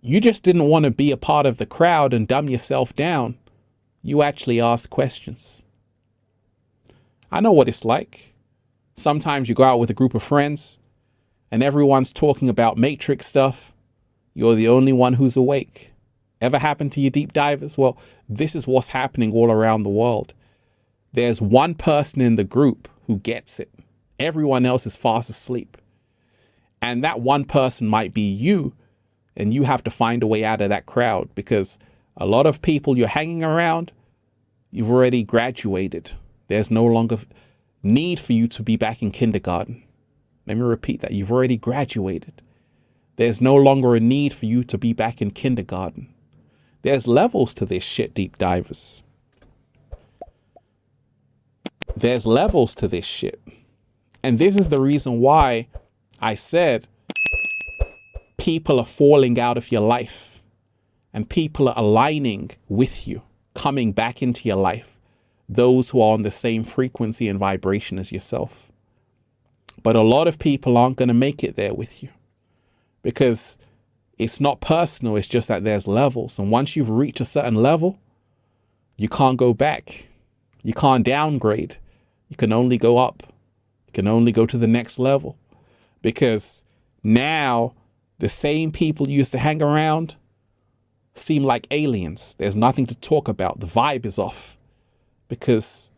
you just didn't want to be a part of the crowd and dumb yourself down. You actually asked questions. I know what it's like. Sometimes you go out with a group of friends and everyone's talking about matrix stuff. You're the only one who's awake. Ever happened to you deep divers? Well, this is what's happening all around the world. There's one person in the group who gets it. Everyone else is fast asleep. And that one person might be you, and you have to find a way out of that crowd, because a lot of people you're hanging around, you've already graduated. There's no longer need for you to be back in kindergarten. Let me repeat that. You've already graduated. There's no longer a need for you to be back in kindergarten. There's levels to this shit, deep divers. There's levels to this shit. And this is the reason why I said people are falling out of your life and people are aligning with you, coming back into your life. Those who are on the same frequency and vibration as yourself. But a lot of people aren't going to make it there with you, because it's not personal. It's just that there's levels. And once you've reached a certain level, you can't go back. You can't downgrade. You can only go up. You can only go to the next level, because now the same people you used to hang around seem like aliens. There's nothing to talk about. The vibe is off. Because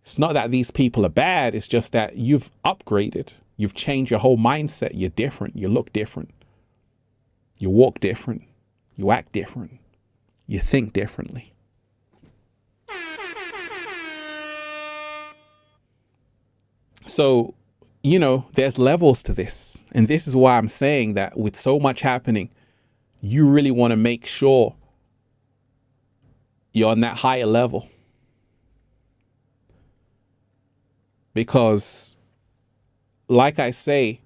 it's not that these people are bad. It's just that you've upgraded. You've changed your whole mindset. You're different. You look different. You walk different. You act different. You think differently. So, you know, there's levels to this. And this is why I'm saying that with so much happening, you really want to make sure you're on that higher level. Because, like I say,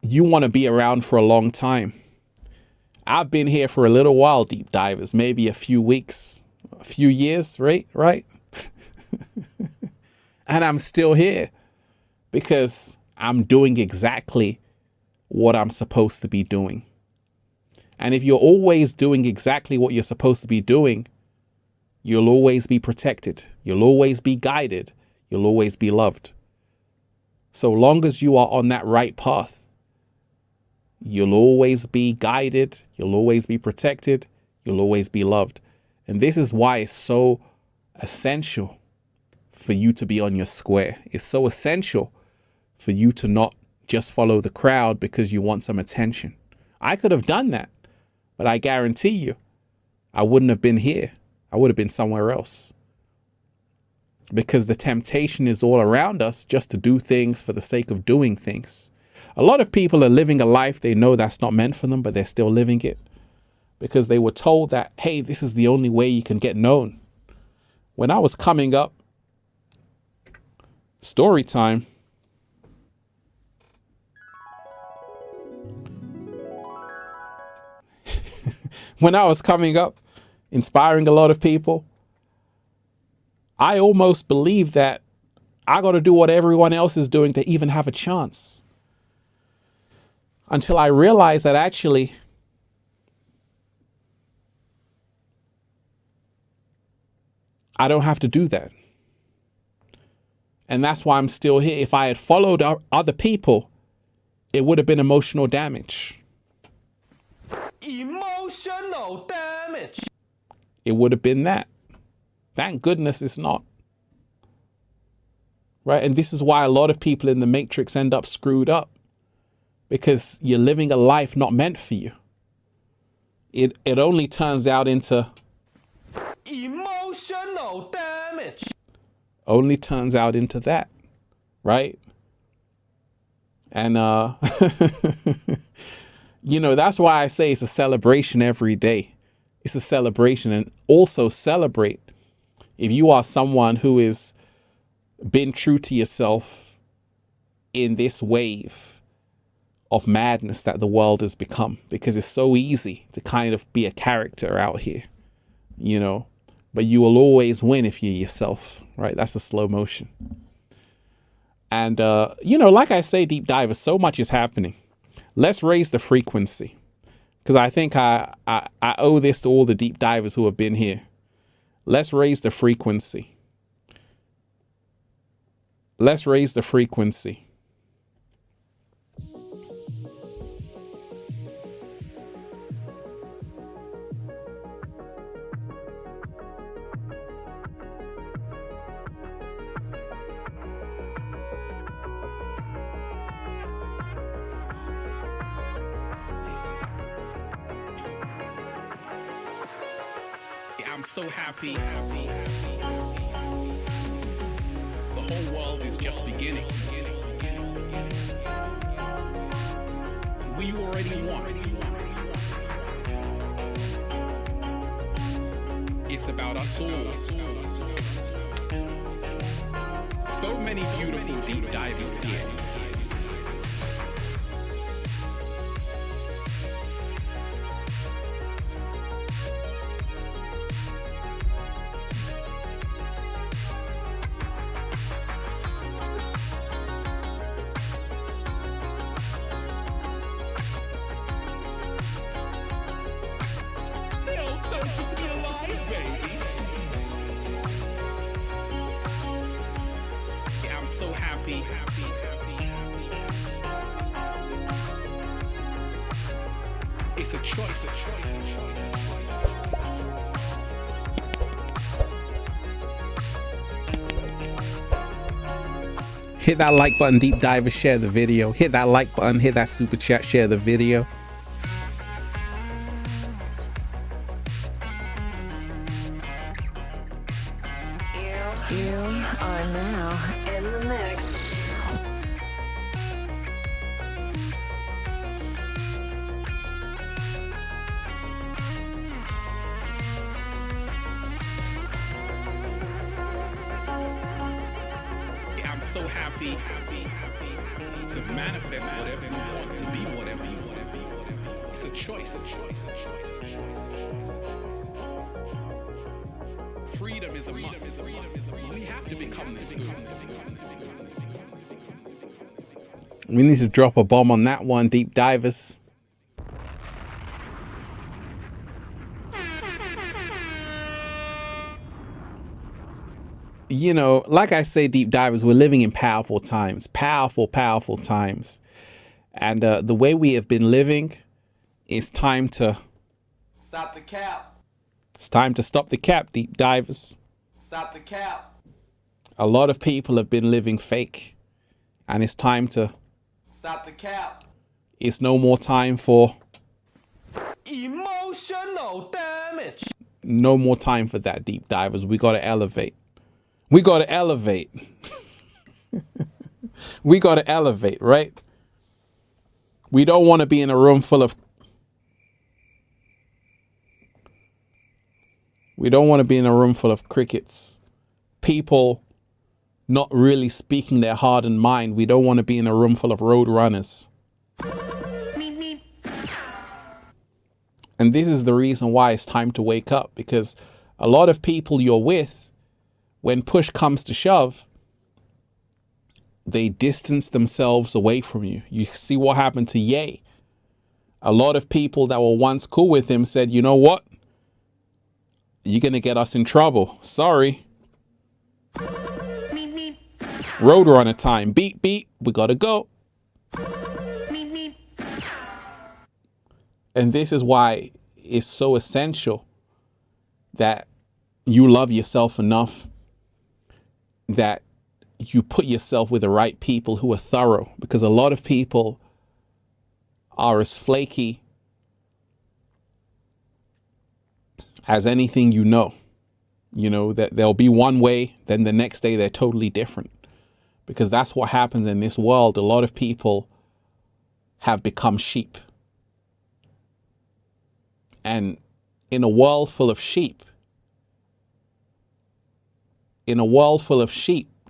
you want to be around for a long time. I've been here for a little while, deep divers, maybe a few weeks, a few years, right? And I'm still here because I'm doing exactly what I'm supposed to be doing. And if you're always doing exactly what you're supposed to be doing, you'll always be protected. You'll always be guided. You'll always be loved. So long as you are on that right path, you'll always be guided. You'll always be protected. You'll always be loved. And this is why it's so essential for you to be on your square. It's so essential for you to not just follow the crowd because you want some attention. I could have done that, but I guarantee you, I wouldn't have been here. I would have been somewhere else. Because the temptation is all around us just to do things for the sake of doing things. A lot of people are living a life they know that's not meant for them, but they're still living it because they were told that, hey, this is the only way you can get known. When I was coming up, story time. When I was coming up, inspiring a lot of people, I almost believed that I got to do what everyone else is doing to even have a chance. Until I realized that actually I don't have to do that. And that's why I'm still here. If I had followed other people, it would have been emotional damage. Emotional damage. It would have been that. Thank goodness it's not. Right? And this is why a lot of people in the matrix end up screwed up. Because you're living a life not meant for you. It only turns out into emotional damage. Only turns out into that, right? And you know, that's why I say it's a celebration every day. It's a celebration. And also celebrate if you are someone who has been true to yourself in this wave of madness that the world has become, because it's so easy to kind of be a character out here, you know, but you will always win if you're yourself, right? That's a slow motion. And, you know, like I say, deep divers, so much is happening. Let's raise the frequency, because I think I owe this to all the deep divers who have been here. Let's raise the frequency. Let's raise the frequency. I'm so happy. The whole world is just beginning. We already won. It's about us all. So many beautiful deep divers here. So happy. It's a choice. Hit that like button, deep diver, share the video. Hit that like button, hit that super chat, share the video. You are now in the mix. so happy to manifest whatever you want, to be whatever you want. It's a choice. Freedom is a must. We have to become the school. We need to drop a bomb on that one, deep divers. You know, like I say, deep divers, we're living in powerful times, powerful times. And the way we have been living, it's time to Stop the cap. It's time to stop the cap, deep divers. Stop the cap. A lot of people have been living fake, and it's time to Stop the cap. It's no more time for Emotional damage. no more time for that, deep divers. We got to elevate. We got to elevate. We got to elevate, right? We don't want to be in a room full of crickets. People not really speaking their heart and mind. We don't want to be in a room full of road runners. And this is the reason why it's time to wake up, because a lot of people you're with, when push comes to shove, they distance themselves away from you. You see what happened to Ye. A lot of people that were once cool with him said, you know what? You're going to get us in trouble. Sorry. Roadrunner time. Beep, beep. We got to go. And this is why it's so essential that you love yourself enough that you put yourself with the right people who are thorough, because a lot of people are as flaky as anything you know, that they'll be one way, then the next day they're totally different, because that's what happens in this world. A lot of people have become sheep. And in a world full of sheep,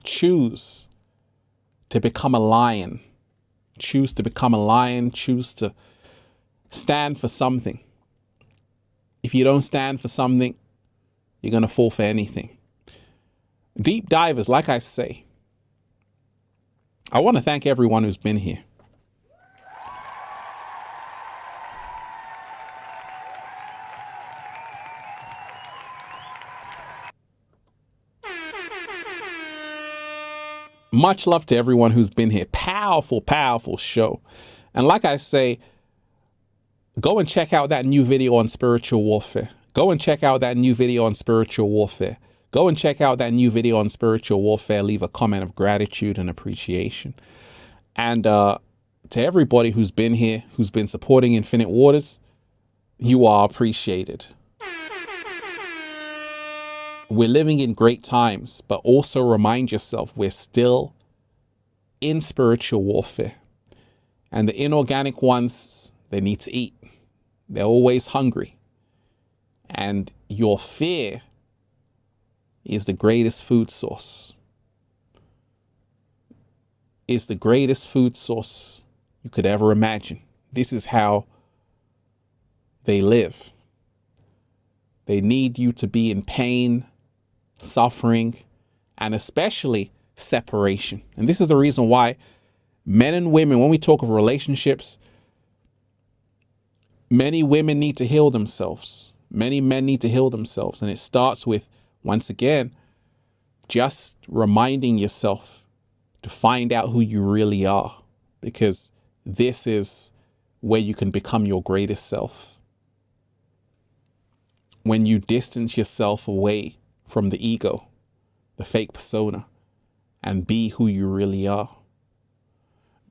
choose to become a lion. Choose to become a lion. Choose to stand for something. If you don't stand for something, you're going to fall for anything. Deep divers, like I say, I want to thank everyone who's been here. Much love to everyone who's been here. Powerful, powerful show. And like I say, go and check out that new video on spiritual warfare. Go and check out that new video on spiritual warfare. Go and check out that new video on spiritual warfare. Leave a comment of gratitude and appreciation. And to everybody who's been here, who's been supporting Infinite Waters, you are appreciated. We're living in great times, but also remind yourself we're still in spiritual warfare. And the inorganic ones, they need to eat. They're always hungry. And your fear is the greatest food source. Is the greatest food source you could ever imagine. This is how they live. They need you to be in pain, suffering, and especially separation. And this is the reason why men and women, when we talk of relationships, many women need to heal themselves. Many men need to heal themselves. And it starts with, once again, just reminding yourself to find out who you really are, because this is where you can become your greatest self. When you distance yourself away from the ego, the fake persona, and be who you really are.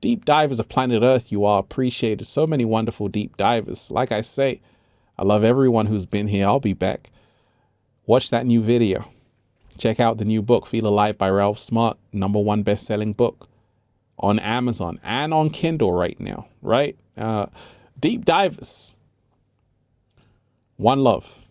Deep divers of planet Earth, you are appreciated. So many wonderful deep divers. Like I say, I love everyone who's been here. I'll be back. Watch that new video. Check out the new book, Feel Alive by Ralph Smart, #1 best-selling book on Amazon and on Kindle right now, right? Deep divers. One love.